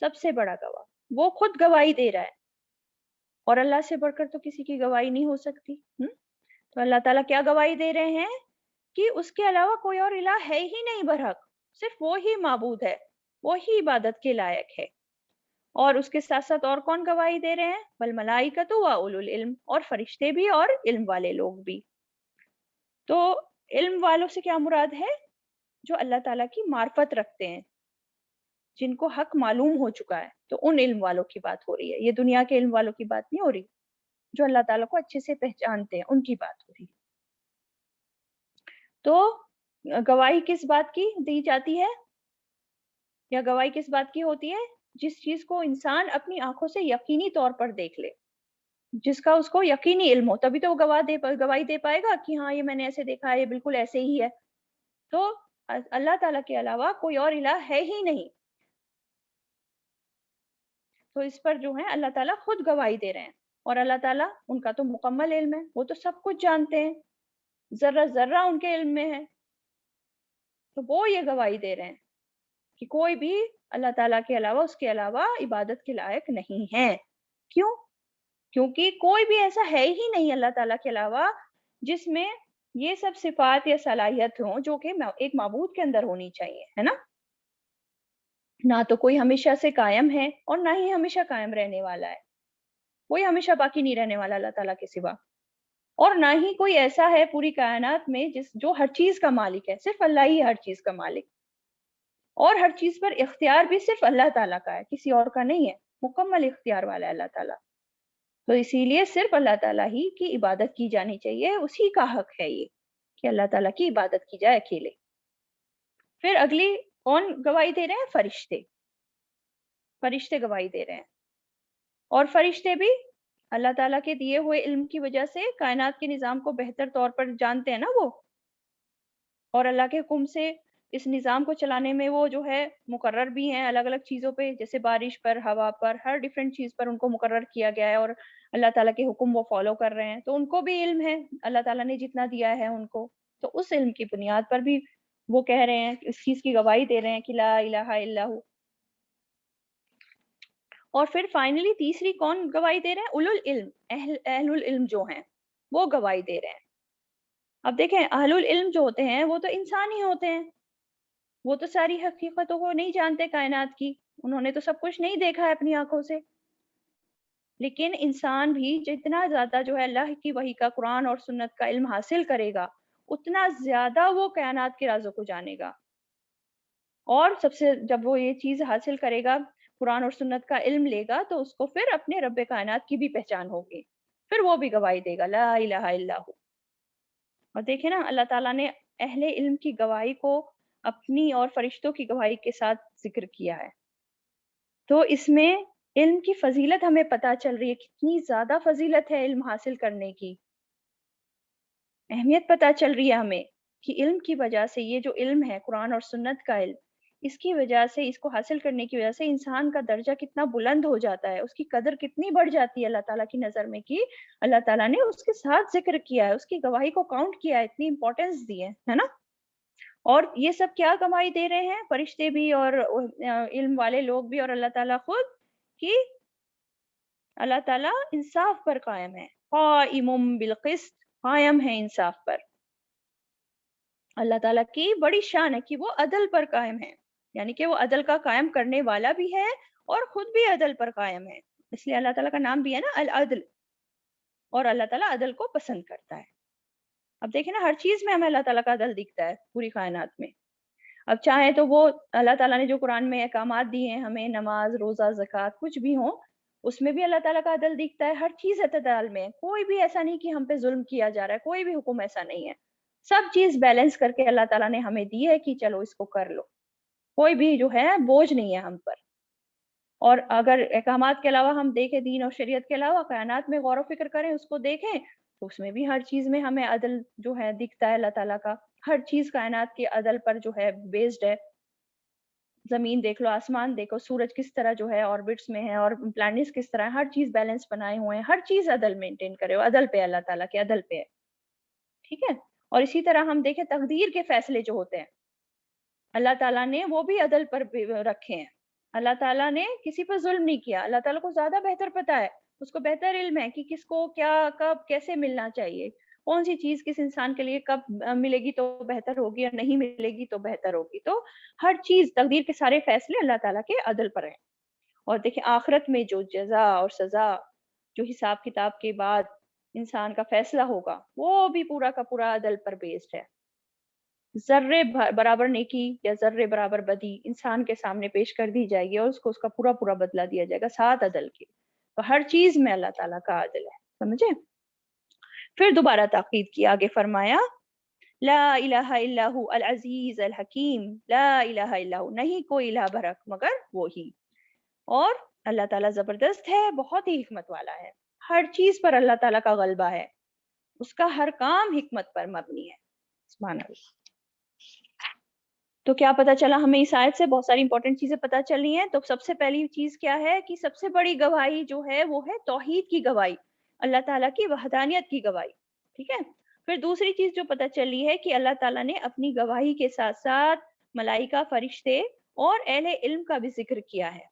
سب سے بڑا گواہ وہ خود گواہی دے رہا ہے، اور اللہ سے بڑھ کر تو کسی کی گواہی نہیں ہو سکتی. تو اللہ تعالیٰ کیا گواہی دے رہے ہیں؟ کہ اس کے علاوہ کوئی اور الہ ہے ہی نہیں برحق، صرف وہی معبود ہے، وہی عبادت کے لائق ہے. اور اس کے ساتھ ساتھ اور کون گواہی دے رہے ہیں؟ والملائکۃ واولو العلم، اور فرشتے بھی اور علم والے لوگ بھی. تو علم والوں سے کیا مراد ہے؟ جو اللہ تعالیٰ کی معرفت رکھتے ہیں، جن کو حق معلوم ہو چکا ہے، تو ان علم والوں کی بات ہو رہی ہے. یہ دنیا کے علم والوں کی بات نہیں ہو رہی، جو اللہ تعالیٰ کو اچھے سے پہچانتے ہیں ان کی بات ہو رہی ہے. تو گواہی کس بات کی دی جاتی ہے، یا گواہی کس بات کی ہوتی ہے؟ جس چیز کو انسان اپنی آنکھوں سے یقینی طور پر دیکھ لے، جس کا اس کو یقینی علم ہو، تبھی تو وہ گواہی دے پائے گا کہ ہاں یہ میں نے ایسے دیکھا ہے، یہ بالکل ایسے ہی ہے. تو اللہ تعالیٰ کے علاوہ کوئی اور الہ ہے ہی نہیں. تو اس پر جو ہے اللہ تعالیٰ خود گواہی دے رہے ہیں، اور اللہ تعالیٰ ان کا تو مکمل علم ہے، وہ تو سب کچھ جانتے ہیں، ذرہ ذرہ ان کے علم میں ہے. تو وہ یہ گواہی دے رہے ہیں کہ کوئی بھی اللہ تعالیٰ کے علاوہ، اس کے علاوہ عبادت کے لائق نہیں ہے. کیوں؟ کیونکہ کوئی بھی ایسا ہے ہی نہیں اللہ تعالیٰ کے علاوہ جس میں یہ سب صفات یا صلاحیت ہوں جو کہ ایک معبود کے اندر ہونی چاہیے، ہے نا؟ نہ تو کوئی ہمیشہ سے قائم ہے اور نہ ہی ہمیشہ قائم رہنے والا ہے، کوئی ہمیشہ باقی نہیں رہنے والا اللہ تعالیٰ کے سوا. اور نہ ہی کوئی ایسا ہے پوری کائنات میں جو ہر چیز کا مالک ہے، صرف اللہ ہی ہر چیز کا مالک. اور ہر چیز پر اختیار بھی صرف اللہ تعالیٰ کا ہے، کسی اور کا نہیں ہے، مکمل اختیار والا ہے اللہ تعالیٰ. تو اسی لیے صرف اللہ تعالیٰ ہی کی عبادت کی جانی چاہیے، اسی کا حق ہے یہ کہ اللہ تعالیٰ کی عبادت کی جائے اکیلے. پھر اگلی کون گواہی دے رہے ہیں؟ فرشتے. فرشتے گواہی دے رہے ہیں، اور فرشتے بھی اللہ تعالیٰ کے دیے ہوئے علم کی وجہ سے کائنات کے نظام کو بہتر طور پر جانتے ہیں نا وہ، اور اللہ کے حکم سے اس نظام کو چلانے میں وہ جو ہے مقرر بھی ہیں الگ الگ چیزوں پہ، جیسے بارش پر، ہوا پر، ہر ڈیفرنٹ چیز پر ان کو مقرر کیا گیا ہے، اور اللہ تعالیٰ کے حکم وہ فالو کر رہے ہیں. تو ان کو بھی علم ہے اللہ تعالیٰ نے جتنا دیا ہے ان کو، تو اس علم کی بنیاد پر بھی وہ کہہ رہے ہیں، اس چیز کی گواہی دے رہے ہیں کہ لا الہ الا ہو. اور پھر فائنلی تیسری کون گواہی دے رہے ہیں؟ اولو العلم، اہل العلم جو ہیں وہ گواہی دے رہے ہیں. اب دیکھیں اہل العلم جو ہوتے ہیں وہ تو انسان ہی ہوتے ہیں، وہ تو ساری حقیقتوں کو نہیں جانتے کائنات کی، انہوں نے تو سب کچھ نہیں دیکھا ہے اپنی آنکھوں سے. لیکن انسان بھی جتنا زیادہ جو ہے اللہ کی وحی کا، قرآن اور سنت کا علم حاصل کرے گا، اتنا زیادہ وہ کائنات کے رازوں کو جانے گا. اور سب سے جب وہ یہ چیز حاصل کرے گا، قرآن اور سنت کا علم لے گا، تو اس کو پھر اپنے رب کائنات کی بھی پہچان ہوگی، پھر وہ بھی گواہی دے گا لا الہ الا ہو. اور دیکھیں نا اللہ تعالیٰ نے اہل علم کی گواہی کو اپنی اور فرشتوں کی گواہی کے ساتھ ذکر کیا ہے. تو اس میں علم کی فضیلت ہمیں پتہ چل رہی ہے، کتنی زیادہ فضیلت ہے علم حاصل کرنے کی، اہمیت پتہ چل رہی ہے ہمیں کہ علم کی وجہ سے، یہ جو علم ہے قرآن اور سنت کا علم، اس کی وجہ سے، اس کو حاصل کرنے کی وجہ سے انسان کا درجہ کتنا بلند ہو جاتا ہے، اس کی قدر کتنی بڑھ جاتی ہے اللہ تعالیٰ کی نظر میں، کہ اللہ تعالیٰ نے اس کے ساتھ ذکر کیا ہے، اس کی گواہی کو کاؤنٹ کیا ہے، اتنی امپورٹنس دی ہے نا. اور یہ سب کیا گواہی دے رہے ہیں؟ فرشتے بھی اور علم والے لوگ بھی اور اللہ تعالیٰ خود، کہ اللہ تعالیٰ انصاف پر قائم ہے، قائم بالقسط، قائم ہے انصاف پر. اللہ تعالیٰ کی بڑی شان ہے کہ وہ عدل پر قائم ہے، یعنی کہ وہ عدل کا قائم کرنے والا بھی ہے اور خود بھی عدل پر قائم ہے. اس لیے اللہ تعالیٰ کا نام بھی ہے نا العدل، اور اللہ تعالیٰ عدل کو پسند کرتا ہے. اب دیکھیں نا ہر چیز میں ہمیں اللہ تعالیٰ کا عدل دکھتا ہے پوری کائنات میں. اب چاہے تو وہ اللہ تعالیٰ نے جو قرآن میں احکامات دیے ہیں ہمیں، نماز، روزہ، زکوٰۃ، کچھ بھی ہوں، اس میں بھی اللہ تعالیٰ کا عدل دکھتا ہے. ہر چیز اعتدال میں ہے، کوئی بھی ایسا نہیں کہ ہم پہ ظلم کیا جا رہا ہے، کوئی بھی حکم ایسا نہیں ہے. سب چیز بیلنس کر کے اللہ تعالیٰ نے ہمیں دی ہے کہ چلو اس کو کر لو، کوئی بھی جو ہے بوجھ نہیں ہے ہم پر. اور اگر احکامات کے علاوہ ہم دیکھیں، دین اور شریعت کے علاوہ کائنات میں غور و فکر کریں، اس کو دیکھیں، تو اس میں بھی ہر چیز میں ہمیں عدل جو ہے دکھتا ہے اللہ تعالیٰ کا. ہر چیز کائنات کے عدل پر جو ہے بیسڈ ہے. زمین دیکھ لو، آسمان دیکھو، سورج کس طرح جو ہے آربٹس میں ہے، اور پلانٹس کس طرح، ہر چیز بیلنس بنائے ہوئے ہیں، ہر چیز عدل مینٹین کرے ہو، عدل پہ اللہ تعالیٰ کے عدل پہ ہے. ٹھیک ہے. اور اسی طرح ہم دیکھیں تقدیر کے فیصلے جو ہوتے ہیں اللہ تعالیٰ نے وہ بھی عدل پر رکھے ہیں. اللہ تعالیٰ نے کسی پر ظلم نہیں کیا. اللہ تعالیٰ کو زیادہ بہتر پتا ہے، اس کو بہتر علم ہے کہ کس کو کیا، کب، کیسے ملنا چاہیے، کون سی چیز کس انسان کے لیے کب ملے گی تو بہتر ہوگی اور نہیں ملے گی تو بہتر ہوگی. تو ہر چیز، تقدیر کے سارے فیصلے اللہ تعالیٰ کے عدل پر ہیں. اور دیکھیں آخرت میں جو جزا اور سزا، جو حساب کتاب کے بعد انسان کا فیصلہ ہوگا، وہ بھی پورا کا پورا عدل پر بیسڈ ہے. ذرے برابر نیکی یا ذرے برابر بدی انسان کے سامنے پیش کر دی جائے گی، اور اس کو اس کا پورا پورا بدلہ دیا جائے گا ساتھ عدل کے. تو ہر چیز میں اللہ تعالیٰ کا عدل ہے، سمجھے. پھر دوبارہ تاکید کی، آگے فرمایا لا الہ الا ہو العزیز الحکیم، لا الہ الا ہو، نہیں کوئی الہ برحق مگر وہی. اور اللہ تعالیٰ زبردست ہے، بہت ہی حکمت والا ہے. ہر چیز پر اللہ تعالیٰ کا غلبہ ہے، اس کا ہر کام حکمت پر مبنی ہے. سبحان اللہ. تو کیا پتہ چلا ہمیں اس آیت سے؟ بہت ساری امپورٹنٹ چیزیں پتہ چلی ہیں. تو سب سے پہلی چیز کیا ہے کہ سب سے بڑی گواہی جو ہے وہ ہے توحید کی گواہی، اللہ تعالیٰ کی وحدانیت کی گواہی. ٹھیک ہے. پھر دوسری چیز جو پتہ چلی ہے کہ اللہ تعالیٰ نے اپنی گواہی کے ساتھ ساتھ ملائکہ، فرشتے اور اہل علم کا بھی ذکر کیا ہے.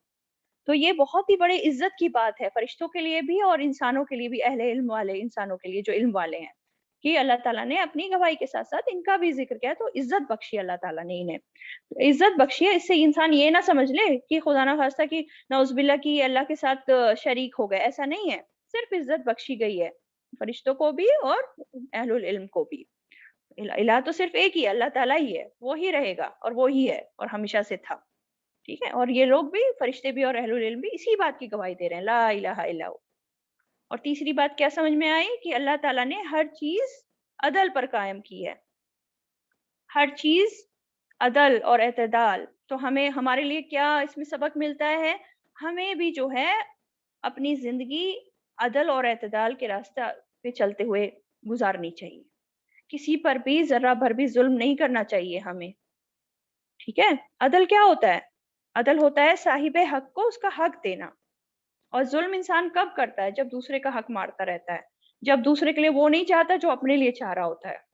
تو یہ بہت ہی بڑی عزت کی بات ہے فرشتوں کے لیے بھی اور انسانوں کے لیے بھی، اہل علم والے انسانوں کے لیے جو علم والے ہیں، کہ اللہ تعالیٰ نے اپنی گواہی کے ساتھ ساتھ ان کا بھی ذکر کیا. تو عزت بخشی اللہ تعالیٰ نے انہیں، عزت بخشی ہے. اس سے انسان یہ نہ سمجھ لے کہ خدا نہ خواستہ کہ نعوذ باللہ کی اللہ کے ساتھ شریک ہو گئے، ایسا نہیں ہے. صرف عزت بخشی گئی ہے فرشتوں کو بھی اور اہل العلم کو بھی. الہ تو صرف ایک ہی ہے، اللہ تعالیٰ ہی ہے، وہی رہے گا اور وہی ہے اور ہمیشہ سے تھا، ٹھیک ہے. اور یہ لوگ بھی، فرشتے بھی اور اہل العلم بھی اسی بات کی گواہی دے رہے ہیں، لا الہ الا ہو. اور تیسری بات کیا سمجھ میں آئی کہ اللہ تعالیٰ نے ہر چیز عدل پر قائم کی ہے، ہر چیز عدل اور اعتدال. تو ہمیں، ہمارے لیے کیا اس میں سبق ملتا ہے؟ ہمیں بھی جو ہے اپنی زندگی عدل اور اعتدال کے راستہ پہ چلتے ہوئے گزارنی چاہیے. کسی پر بھی ذرہ بھر بھی ظلم نہیں کرنا چاہیے ہمیں، ٹھیک ہے. عدل کیا ہوتا ہے؟ عدل ہوتا ہے صاحب حق کو اس کا حق دینا. اور ظلم انسان کب کرتا ہے؟ جب دوسرے کا حق مارتا رہتا ہے، جب دوسرے کے لیے وہ نہیں چاہتا جو اپنے لیے چاہ رہا ہوتا ہے.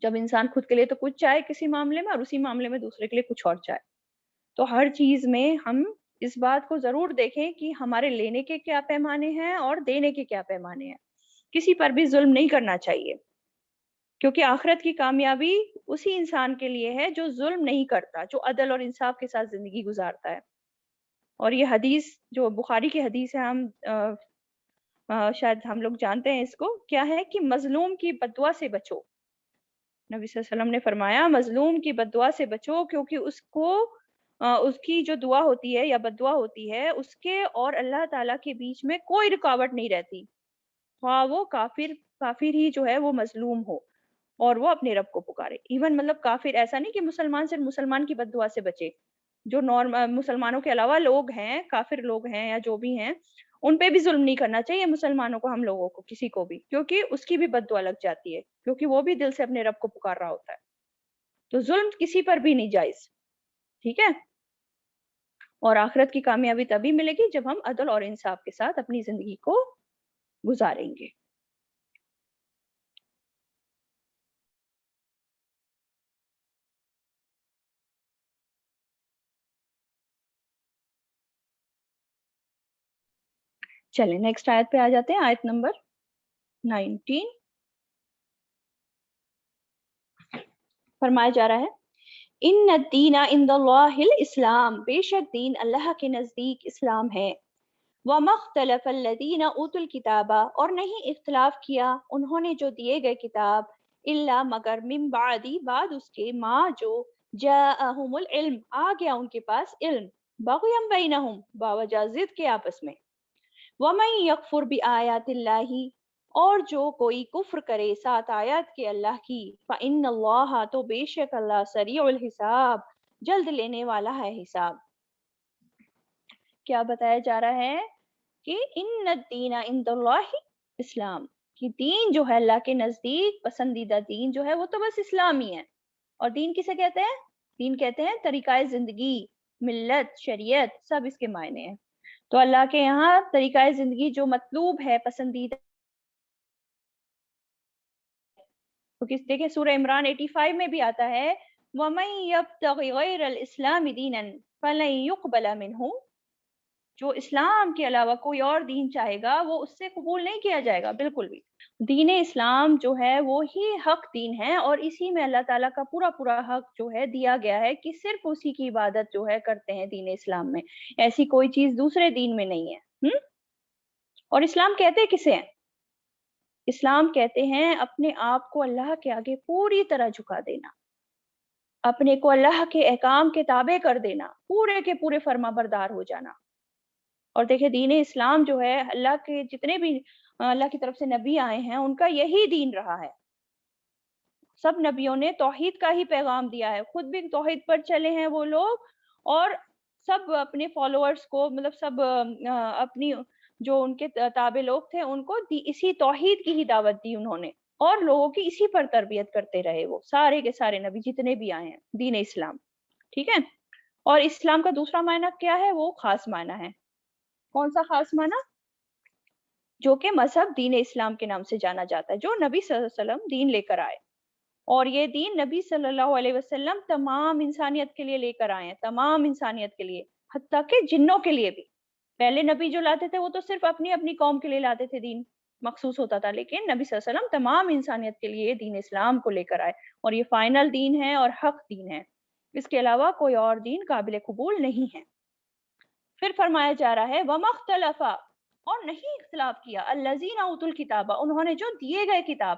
جب انسان خود کے لیے تو کچھ چاہے کسی معاملے میں، اور اسی معاملے میں دوسرے کے لیے کچھ اور چاہے. تو ہر چیز میں ہم اس بات کو ضرور دیکھیں کہ ہمارے لینے کے کیا پیمانے ہیں اور دینے کے کیا پیمانے ہیں. کسی پر بھی ظلم نہیں کرنا چاہیے، کیونکہ آخرت کی کامیابی اسی انسان کے لیے ہے جو ظلم نہیں کرتا، جو عدل اور انصاف کے ساتھ زندگی گزارتا ہے. اور یہ حدیث جو بخاری کی حدیث ہے، ہم شاید ہم لوگ جانتے ہیں اس کو، کیا ہے کہ مظلوم کی بددعا سے بچو. نبی صلی اللہ علیہ وسلم نے فرمایا مظلوم کی بددعا سے بچو، کیونکہ اس کو اس کی جو دعا ہوتی ہے یا بددعا ہوتی ہے، اس کے اور اللہ تعالیٰ کے بیچ میں کوئی رکاوٹ نہیں رہتی، خواہ وہ کافر ہی جو ہے وہ مظلوم ہو اور وہ اپنے رب کو پکارے. ایون مطلب کافر ایسا نہیں کہ مسلمان صرف مسلمان کی بددعا سے بچے، جو مسلمانوں کے علاوہ لوگ ہیں، کافر لوگ ہیں یا جو بھی ہیں، ان پہ بھی ظلم نہیں کرنا چاہیے مسلمانوں کو، ہم لوگوں کو، کسی کو بھی، کیونکہ اس کی بھی بددعا لگ جاتی ہے، کیونکہ وہ بھی دل سے اپنے رب کو پکار رہا ہوتا ہے. تو ظلم کسی پر بھی نہیں جائز، ٹھیک ہے. اور آخرت کی کامیابی تبھی ملے گی جب ہم عدل اور انصاف کے ساتھ اپنی زندگی کو گزاریں گے. چلیں نیکسٹ آیت پہ آ جاتے ہیں، آیت نمبر 19. فرمایا جا رہا ہے ان الدین عند اللہ الاسلام، بے شک دین اللہ کے نزدیک اسلام ہے. وما اختلف الذین اوتوا الکتاب، اور نہیں اختلاف کیا انہوں نے جو دیے گئے کتاب، الا مگر من بعد، بعد اس کے، ما جو، جاءہم العلم، آ گیا ان کے پاس علم، بغیم بینہم، باوجہ ضد کے آپس میں. ومن یکفر بآیات اللہ، اور جو کوئی کفر کرے ساتھ آیات کے اللہ کی، فإن اللہ، تو بے شک اللہ، سریع الحساب، جلد لینے والا ہے حساب. کیا بتایا جا رہا ہے کہ ان الدین عند اللہ اسلام، کہ دین جو ہے اللہ کے نزدیک پسندیدہ دین جو ہے وہ تو بس اسلام ہی ہے. اور دین کسے کہتے ہیں؟ دین کہتے ہیں طریقہ زندگی، ملت، شریعت، سب اس کے معنی ہیں. تو اللہ کے یہاں طریقہ زندگی جو مطلوب ہے، پسندیدہ، دیکھیں سورہ عمران 85 میں بھی آتا ہے وَمَن يَبْتَغِ غَيْرَ الْإِسْلَامِ دِينًا فَلَن يُقْبَلَ مِنْهُ، جو اسلام کے علاوہ کوئی اور دین چاہے گا وہ اس سے قبول نہیں کیا جائے گا بالکل بھی. دین اسلام جو ہے وہی حق دین ہے، اور اسی میں اللہ تعالیٰ کا پورا پورا حق جو ہے دیا گیا ہے کہ صرف اسی کی عبادت جو ہے کرتے ہیں دین اسلام میں، ایسی کوئی چیز دوسرے دین میں نہیں ہے. اور اسلام کہتے کسے ہیں؟ اسلام کہتے ہیں اپنے آپ کو اللہ کے آگے پوری طرح جھکا دینا، اپنے کو اللہ کے احکام کے تابع کر دینا، پورے کے پورے فرما بردار ہو جانا. اور دیکھیں دین اسلام جو ہے، اللہ کے جتنے بھی اللہ کی طرف سے نبی آئے ہیں ان کا یہی دین رہا ہے. سب نبیوں نے توحید کا ہی پیغام دیا ہے، خود بھی توحید پر چلے ہیں وہ لوگ، اور سب اپنے فالوورز کو، مطلب سب اپنی جو ان کے تابع لوگ تھے ان کو اسی توحید کی ہی دعوت دی انہوں نے، اور لوگوں کی اسی پر تربیت کرتے رہے وہ سارے کے سارے نبی جتنے بھی آئے ہیں. دین اسلام، ٹھیک ہے. اور اسلام کا دوسرا معنی کیا ہے؟ وہ خاص معنی ہے. کون سا خاص معنی؟ جو کہ مذہب دین اسلام کے نام سے جانا جاتا ہے، جو نبی صلی اللہ علیہ وسلم دین لے کر آئے. اور یہ دین نبی صلی اللہ علیہ وسلم تمام انسانیت کے لیے لے کر آئے ہیں، تمام انسانیت کے لیے، حتیٰ کہ جنوں کے لیے بھی. پہلے نبی جو لاتے تھے وہ تو صرف اپنی اپنی قوم کے لیے لاتے تھے، دین مخصوص ہوتا تھا، لیکن نبی صلی اللہ علیہ وسلم تمام انسانیت کے لیے دین اسلام کو لے کر آئے، اور یہ فائنل دین ہے اور حق دین ہے، اس کے علاوہ کوئی اور دین قابل قبول نہیں ہے. پھر فرمایا جا رہا ہے وَمَا اخْتَلَفَ، اور نہیں اختلاف کیا، الَّذِينَ أُوتُوا الْكِتَابَ، انہوں نے جو دیے گئے کتاب،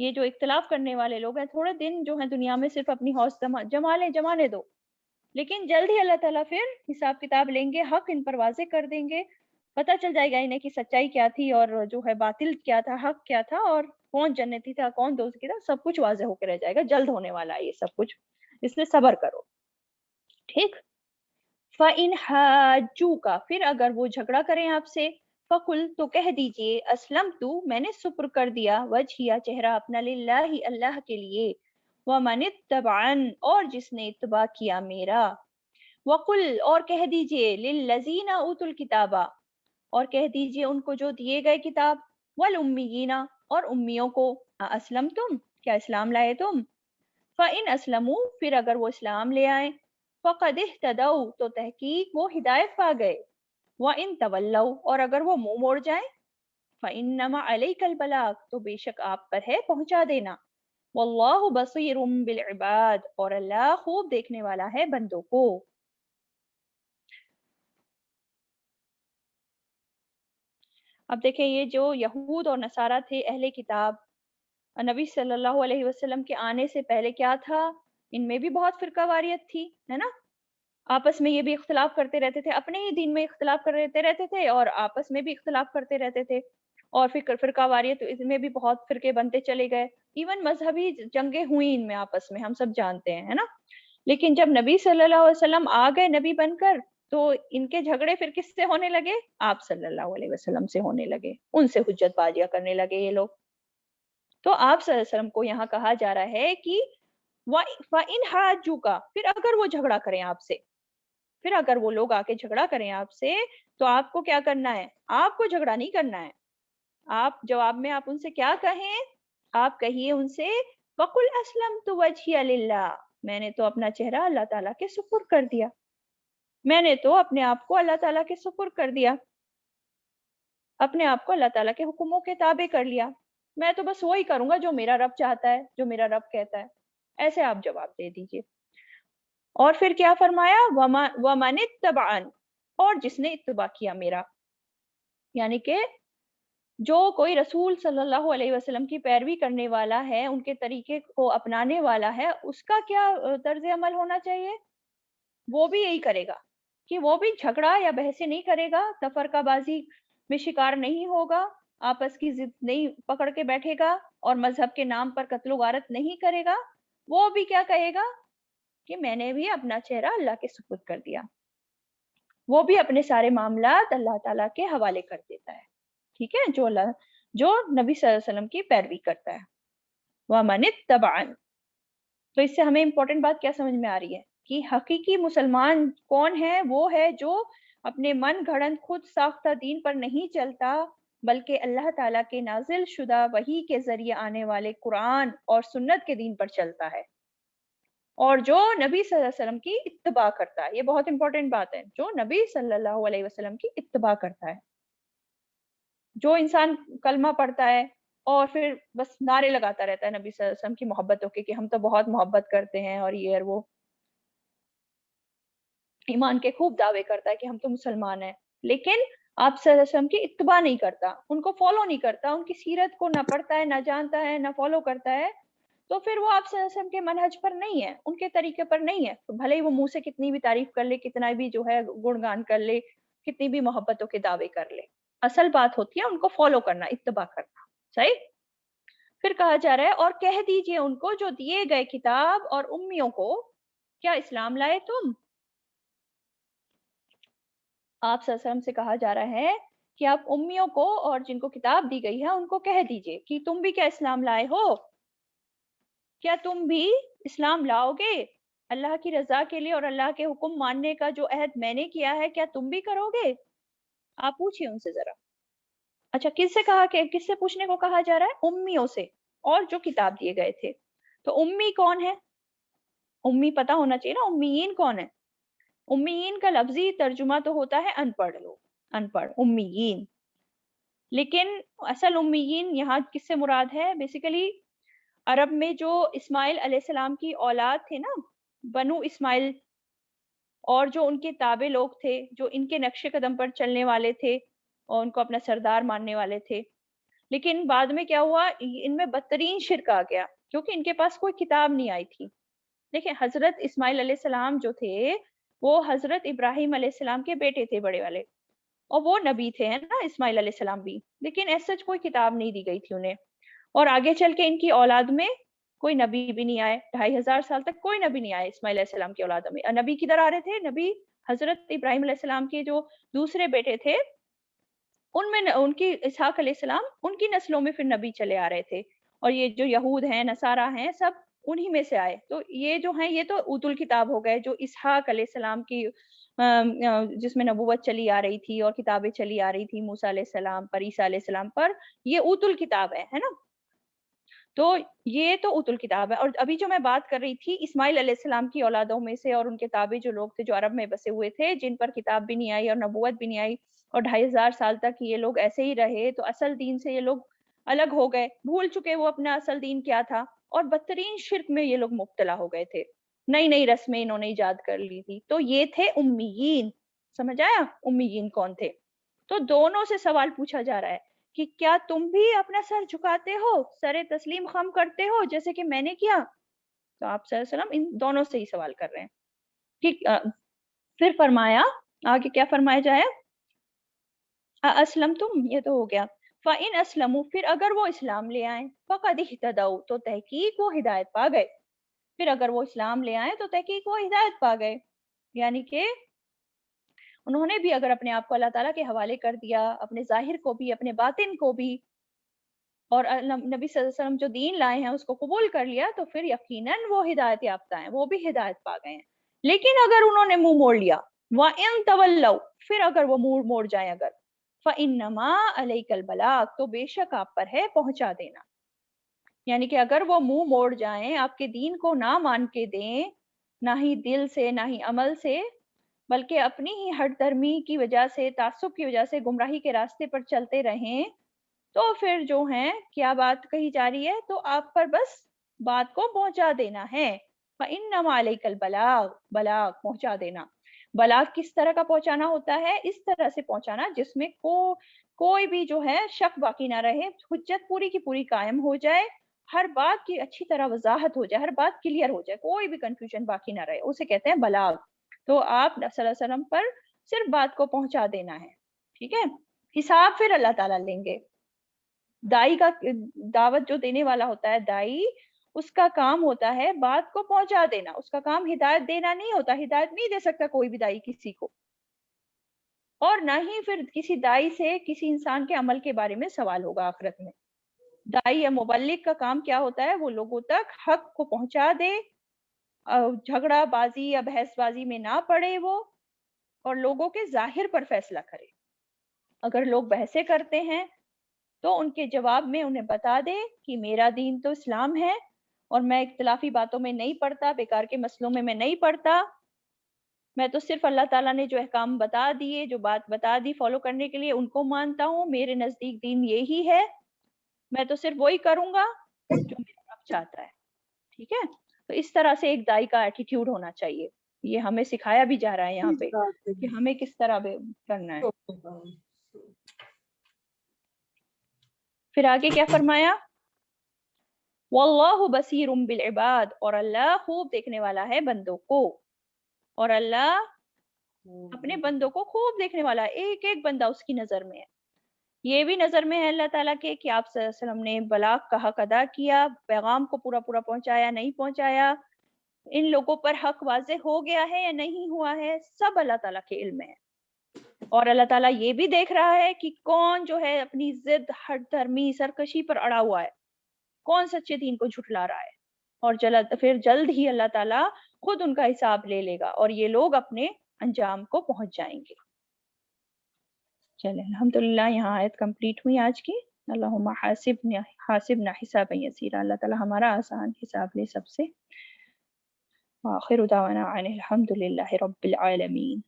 یہ جو اختلاف کرنے والے لوگ ہیں تھوڑے دن جو ہیں دنیا میں صرف اپنی حوص جمانے دو، لیکن جلد ہی اللہ تعالیٰ پھر حساب کتاب لیں گے، حق ان پر واضح کر دیں گے، پتہ چل جائے گا انہیں کہ سچائی کیا تھی اور جو ہے باطل کیا تھا، حق کیا تھا، اور کون جنتی تھا کون دوزخی تھا، سب کچھ واضح ہو کے رہ جائے گا، جلد ہونے والا ہے یہ سب کچھ، اس لیے صبر کرو، ٹھیک۔ فَإِنْ حَاجُّوكَ پھر اگر وہ جھگڑا کریں آپ سے، فَقُلْ تو کہہ دیجئے اسلمت میں نے سپر کر دیا وجہیا چہرہ اپنا للہ اللہ کے لیے، وَمَنِ اتَّبَعَنْ اور جس نے اتباع کیا میرا، وَقُلْ اور کہہ دیجئے لِلَّذِينَ أُوتُوا الْكِتَابَ اور کہہ دیجئے ان کو جو دیے گئے کتاب، وَالْأُمِّيِّينَ اور امیوں کو، أَأَسْلَمْتُمْ کیا اسلام لائے تم، فَإِنْ أَسْلَمُوا پھر اگر وہ اسلام لے آئیں، فَقَدْ اهْتَدَوْا تو تحقیق وہ ہدایت پا گئے، وَإِنْ تَوَلَّوْا اور اگر وہ منہ موڑ جائیں، فَإِنَّمَا عَلَيْكَ الْبَلَاغُ تو بے شک آپ پر ہے پہنچا دینا، وَاللَّهُ بَصِيرٌ بِالْعِبَادِ اور اللہ خوب دیکھنے والا ہے بندوں کو۔ اب دیکھیں یہ جو یہود اور نصارہ تھے اہل کتاب، نبی صلی اللہ علیہ وسلم کے آنے سے پہلے کیا تھا، ان میں بھی بہت فرقہ واریت تھی، ہے نا، آپس میں یہ بھی اختلاف کرتے رہتے تھے، اپنے ہی دین میں اختلاف کرتے رہتے تھے اور آپس میں بھی اختلاف کرتے رہتے تھے، اور پھر فرقہ واریت اس میں بھی بہت فرقے بنتے چلے گئے، ایون مذہبی جنگیں ہوئی ان میں آپس میں، ہم سب جانتے ہیں، ہے نا۔ لیکن جب نبی صلی اللہ علیہ وسلم آ گئے نبی بن کر، تو ان کے جھگڑے پھر کس سے ہونے لگے، آپ صلی اللہ علیہ وسلم سے ہونے لگے، ان سے حجت بازیاں کرنے لگے یہ لوگ۔ تو آپ صلی اللہ علیہ وسلم کو یہاں کہا جا رہا ہے کہ وَإِنْ حَاجُّوكَ پھر اگر وہ جھگڑا کریں آپ سے، پھر اگر وہ لوگ آ کے جھگڑا کریں آپ سے، تو آپ کو کیا کرنا ہے، آپ کو جھگڑا نہیں کرنا ہے، آپ جواب میں آپ ان سے کیا کہیں، آپ کہیے ان سے وَقُلْ أَسْلَمْتُ وَجْهِيَ لِلَّهِ میں نے تو اپنا چہرہ اللہ تعالیٰ کے سپرد کر دیا، میں نے تو اپنے آپ کو اللہ تعالیٰ کے سپرد کر دیا، اپنے آپ کو اللہ تعالیٰ کے حکموں کے تابع کر لیا، میں تو بس وہی کروں گا جو میرا رب چاہتا ہے، جو میرا رب کہتا ہے، ایسے آپ جواب دے دیجئے۔ اور پھر کیا فرمایا، وَمَنِ اتَّبَعَنِ اور جس نے اتباع کیا میرا، یعنی کہ جو کوئی رسول صلی اللہ علیہ وسلم کی پیروی کرنے والا ہے، ان کے طریقے کو اپنانے والا ہے، اس کا کیا طرز عمل ہونا چاہیے، وہ بھی یہی کرے گا کہ وہ بھی جھگڑا یا بحثیں نہیں کرے گا، تفرقہ بازی میں شکار نہیں ہوگا، آپس کی ضد نہیں پکڑ کے بیٹھے گا اور مذہب کے نام پر قتل و غارت نہیں کرے گا، وہ بھی کیا کہے گا کہ میں نے بھی اپنا چہرہ اللہ کے سپرد کر دیا، وہ بھی اپنے سارے معاملات اللہ تعالیٰ کے حوالے کر دیتا ہے، ٹھیک ہے، جو نبی صلی اللہ علیہ وسلم کی پیروی کرتا ہے۔ وَمَنِ اتَّبَعَنِ تو اس سے ہمیں امپورٹنٹ بات کیا سمجھ میں آ رہی ہے کہ حقیقی مسلمان کون ہے، وہ ہے جو اپنے من گھڑنت خود ساختہ دین پر نہیں چلتا، بلکہ اللہ تعالیٰ کے نازل شدہ وحی کے ذریعے آنے والے قرآن اور سنت کے دین پر چلتا ہے، اور جو نبی صلی اللہ علیہ وسلم کی اتباع کرتا ہے، یہ بہت امپورٹنٹ بات ہے، جو نبی صلی اللہ علیہ وسلم کی اتباع کرتا ہے۔ جو انسان کلمہ پڑھتا ہے اور پھر بس نعرے لگاتا رہتا ہے نبی صلی اللہ علیہ وسلم کی محبتوں کے کہ ہم تو بہت محبت کرتے ہیں اور یہ اور وہ، ایمان کے خوب دعوے کرتا ہے کہ ہم تو مسلمان ہیں، لیکن آپ صلی اللہ علیہ وسلم کی اتباع نہیں کرتا، ان کو فالو نہیں کرتا، ان کی سیرت کو نہ پڑھتا ہے، نہ جانتا ہے، نہ فالو کرتا ہے، تو پھر وہ آپ صلی اللہ علیہ وسلم کے منہج پر نہیں ہے، ان کے طریقے پر نہیں ہے، تو بھلے ہی وہ منہ سے کتنی بھی تعریف کر لے، کتنا بھی جو ہے گنگان کر لے، کتنی بھی محبتوں کے دعوے کر لے، اصل بات ہوتی ہے ان کو فالو کرنا، اتباع کرنا، صحیح۔ پھر کہا جا رہا ہے اور کہہ دیجئے ان کو جو دیے گئے کتاب اور امیوں کو، کیا اسلام لائے تم، آپ صلی اللہ علیہ وسلم سے کہا جا رہا ہے کہ آپ امیوں کو اور جن کو کتاب دی گئی ہے ان کو کہہ دیجئے کہ تم بھی کیا اسلام لائے ہو، کیا تم بھی اسلام لاؤ گے، اللہ کی رضا کے لیے اور اللہ کے حکم ماننے کا جو عہد میں نے کیا ہے کیا تم بھی کرو گے، آپ پوچھئے ان سے ذرا۔ اچھا کس سے کہا کہ کس سے پوچھنے کو کہا جا رہا ہے، امیوں سے، اور جو کتاب دیے گئے تھے، تو امی کون ہے، امی پتہ ہونا چاہیے نا، امیین کون ہے، امیین کا لفظی ترجمہ تو ہوتا ہے ان پڑھ لوگ، ان پڑھ، امیین، لیکن اصل امیین یہاں کس سے مراد ہے، بیسیکلی عرب میں جو اسماعیل علیہ السلام کی اولاد تھے نا، بنو اسماعیل، اور جو ان کے تابع لوگ تھے، جو ان کے نقش قدم پر چلنے والے تھے اور ان کو اپنا سردار ماننے والے تھے، لیکن بعد میں کیا ہوا، ان میں بدترین شرک آ گیا کیونکہ ان کے پاس کوئی کتاب نہیں آئی تھی۔ دیکھیں حضرت اسماعیل علیہ السلام جو تھے وہ حضرت ابراہیم علیہ السلام کے بیٹے تھے بڑے والے، اور وہ نبی تھے، ہے نا، اسماعیل علیہ السلام بھی، لیکن ایسا کوئی کتاب نہیں دی گئی تھی انہیں، اور آگے چل کے ان کی اولاد میں کوئی نبی بھی نہیں آئے، 2500 سال تک کوئی نبی نہیں آئے اسماعیل علیہ السلام کی اولاد میں۔ نبی کدھر آ رہے تھے؟ نبی حضرت ابراہیم علیہ السلام کے جو دوسرے بیٹے تھے ان میں ان کی اسحاق علیہ السلام، ان کی نسلوں میں پھر نبی چلے آ رہے تھے، اور یہ جو یہود ہیں، نصارہ ہیں، سب انہی میں سے آئے۔ تو یہ جو ہیں یہ تو اوت الکتاب ہو گئے، جو اسحاق علیہ السلام کی جس میں نبوت چلی آ رہی تھی اور کتابیں چلی آ رہی تھی موسیٰ علیہ السلام پر، عیسیٰ علیہ السلام پر، یہ اوت الکتاب ہے نا۔ تو یہ تو اوت الکتاب ہے۔ اور ابھی جو میں بات کر رہی تھی اسماعیل علیہ السلام کی اولادوں میں سے اور ان کے تابع جو لوگ تھے جو عرب میں بسے ہوئے تھے، جن پر کتاب بھی نہیں آئی اور نبوت بھی نہیں آئی، اور 2500 سال تک یہ لوگ ایسے ہی رہے، تو اصل دین سے یہ لوگ الگ ہو گئے، بھول چکے وہ اپنا اصل دین کیا تھا، اور بدترین شرک میں یہ لوگ مبتلا ہو گئے تھے، نئی نئی رسمیں انہوں نے ایجاد کر لی تھی۔ تو یہ تھے امیین، سمجھ آیا امیین کون تھے؟ تو دونوں سے سوال پوچھا جا رہا ہے کہ کیا تم بھی اپنا سر جھکاتے ہو، سر تسلیم خم کرتے ہو جیسے کہ میں نے کیا؟ تو آپ صلی اللہ علیہ وسلم ان دونوں سے ہی سوال کر رہے ہیں، ٹھیک۔ پھر فرمایا آگے کیا فرمایا جائے، اسلم تم، یہ تو ہو گیا، فَإِنْ أَسْلَمُوا، پھر اگر وہ اسلام لے آئیں، فَقَدْ اهْتَدَوْا، تو تحقیق وہ ہدایت پا گئے، پھر اگر وہ اسلام لے آئیں تو تحقیق وہ ہدایت پا گئے، یعنی کہ انہوں نے بھی اگر اپنے آپ کو اللہ تعالیٰ کے حوالے کر دیا، اپنے ظاہر کو بھی اپنے باطن کو بھی، اور نبی صلی اللہ علیہ وسلم جو دین لائے ہیں اس کو قبول کر لیا، تو پھر یقیناً وہ ہدایت یافتہ ہیں، وہ بھی ہدایت پا گئے ہیں۔ لیکن اگر انہوں نے منہ موڑ لیا، وَإِن تَوَلَّوْا، پھر اگر وہ منہ موڑ جائیں اگر، فَإِنَّمَا عَلَيْكَ الْبَلَاغُ، تو بے شک آپ پر ہے پہنچا دینا، یعنی کہ اگر وہ منہ موڑ جائیں، آپ کے دین کو نہ مان کے دیں، نہ ہی دل سے نہ ہی عمل سے، بلکہ اپنی ہی ہٹ دھرمی کی وجہ سے، تعصب کی وجہ سے گمراہی کے راستے پر چلتے رہیں، تو پھر جو ہیں کیا بات کہی جا رہی ہے، تو آپ پر بس بات کو پہنچا دینا ہے۔ فَإِنَّمَا عَلَيْكَ الْبَلَاغُ، بلاغ پہنچا دینا۔ بلاغ کس طرح کا پہنچانا ہوتا ہے؟ اس طرح سے پہنچانا جس میں کوئی بھی جو ہے شک باقی نہ رہے، حجت پوری کی پوری قائم ہو جائے، ہر بات کی اچھی طرح وضاحت ہو جائے، ہر بات کلیئر ہو جائے، کوئی بھی کنفیوژن باقی نہ رہے، اسے کہتے ہیں بلاغ۔ تو آپ صلی اللہ علیہ وسلم پر صرف بات کو پہنچا دینا ہے، ٹھیک ہے۔ حساب پھر اللہ تعالیٰ لیں گے۔ دائی کا دعوت جو دینے والا ہوتا ہے دائی، اس کا کام ہوتا ہے بات کو پہنچا دینا، اس کا کام ہدایت دینا نہیں ہوتا، ہدایت نہیں دے سکتا کوئی بھی دائی کسی کو، اور نہ ہی پھر کسی دائی سے کسی انسان کے عمل کے بارے میں سوال ہوگا آخرت میں۔ دائی یا مبلغ کا کام کیا ہوتا ہے؟ وہ لوگوں تک حق کو پہنچا دے، جھگڑا بازی یا بحث بازی میں نہ پڑے وہ، اور لوگوں کے ظاہر پر فیصلہ کرے۔ اگر لوگ بحثیں کرتے ہیں تو ان کے جواب میں انہیں بتا دے کہ میرا دین تو اسلام ہے، اور میں اختلافی باتوں میں نہیں پڑتا، بیکار کے مسئلوں میں نہیں پڑتا، میں تو صرف اللہ تعالیٰ نے جو احکام بتا دیے، جو بات بتا دی فالو کرنے کے لیے، ان کو مانتا ہوں، میرے نزدیک دین یہی ہے، میں تو صرف وہی کروں گا جو میرا رب چاہتا ہے، ٹھیک ہے۔ تو اس طرح سے ایک دائی کا ایٹیٹیوڈ ہونا چاہیے، یہ ہمیں سکھایا بھی جا رہا ہے یہاں پہ کہ ہمیں کس طرح کرنا ہے۔ پھر آگے کیا فرمایا، واللہ بصیر بالعباد، اور اللہ خوب دیکھنے والا ہے بندوں کو، اور اللہ اپنے بندوں کو خوب دیکھنے والا ہے، ایک ایک بندہ اس کی نظر میں ہے۔ یہ بھی نظر میں ہے اللہ تعالیٰ کے کہ آپ صلی اللہ علیہ وسلم نے بلاغ کا حق ادا کیا، پیغام کو پورا پورا پہنچایا نہیں پہنچایا، ان لوگوں پر حق واضح ہو گیا ہے یا نہیں ہوا ہے، سب اللہ تعالیٰ کے علم میں ہے۔ اور اللہ تعالیٰ یہ بھی دیکھ رہا ہے کہ کون جو ہے اپنی ضد، ہٹ دھرمی، سرکشی پر اڑا ہوا ہے، کون سچے دین کو جھٹلا رہا ہے، اور پھر جلد ہی اللہ تعالیٰ خود ان کا حساب لے لے گا، اور یہ لوگ اپنے انجام کو پہنچ جائیں گے۔ چلیں الحمدللہ یہاں آیت کمپلیٹ ہوئی آج کی۔ اللہم حاسبنا حسابا یسیرا، اللہ تعالیٰ ہمارا آسان حساب لے سب سے۔ وآخر دعوانا ان الحمدللہ رب العالمین۔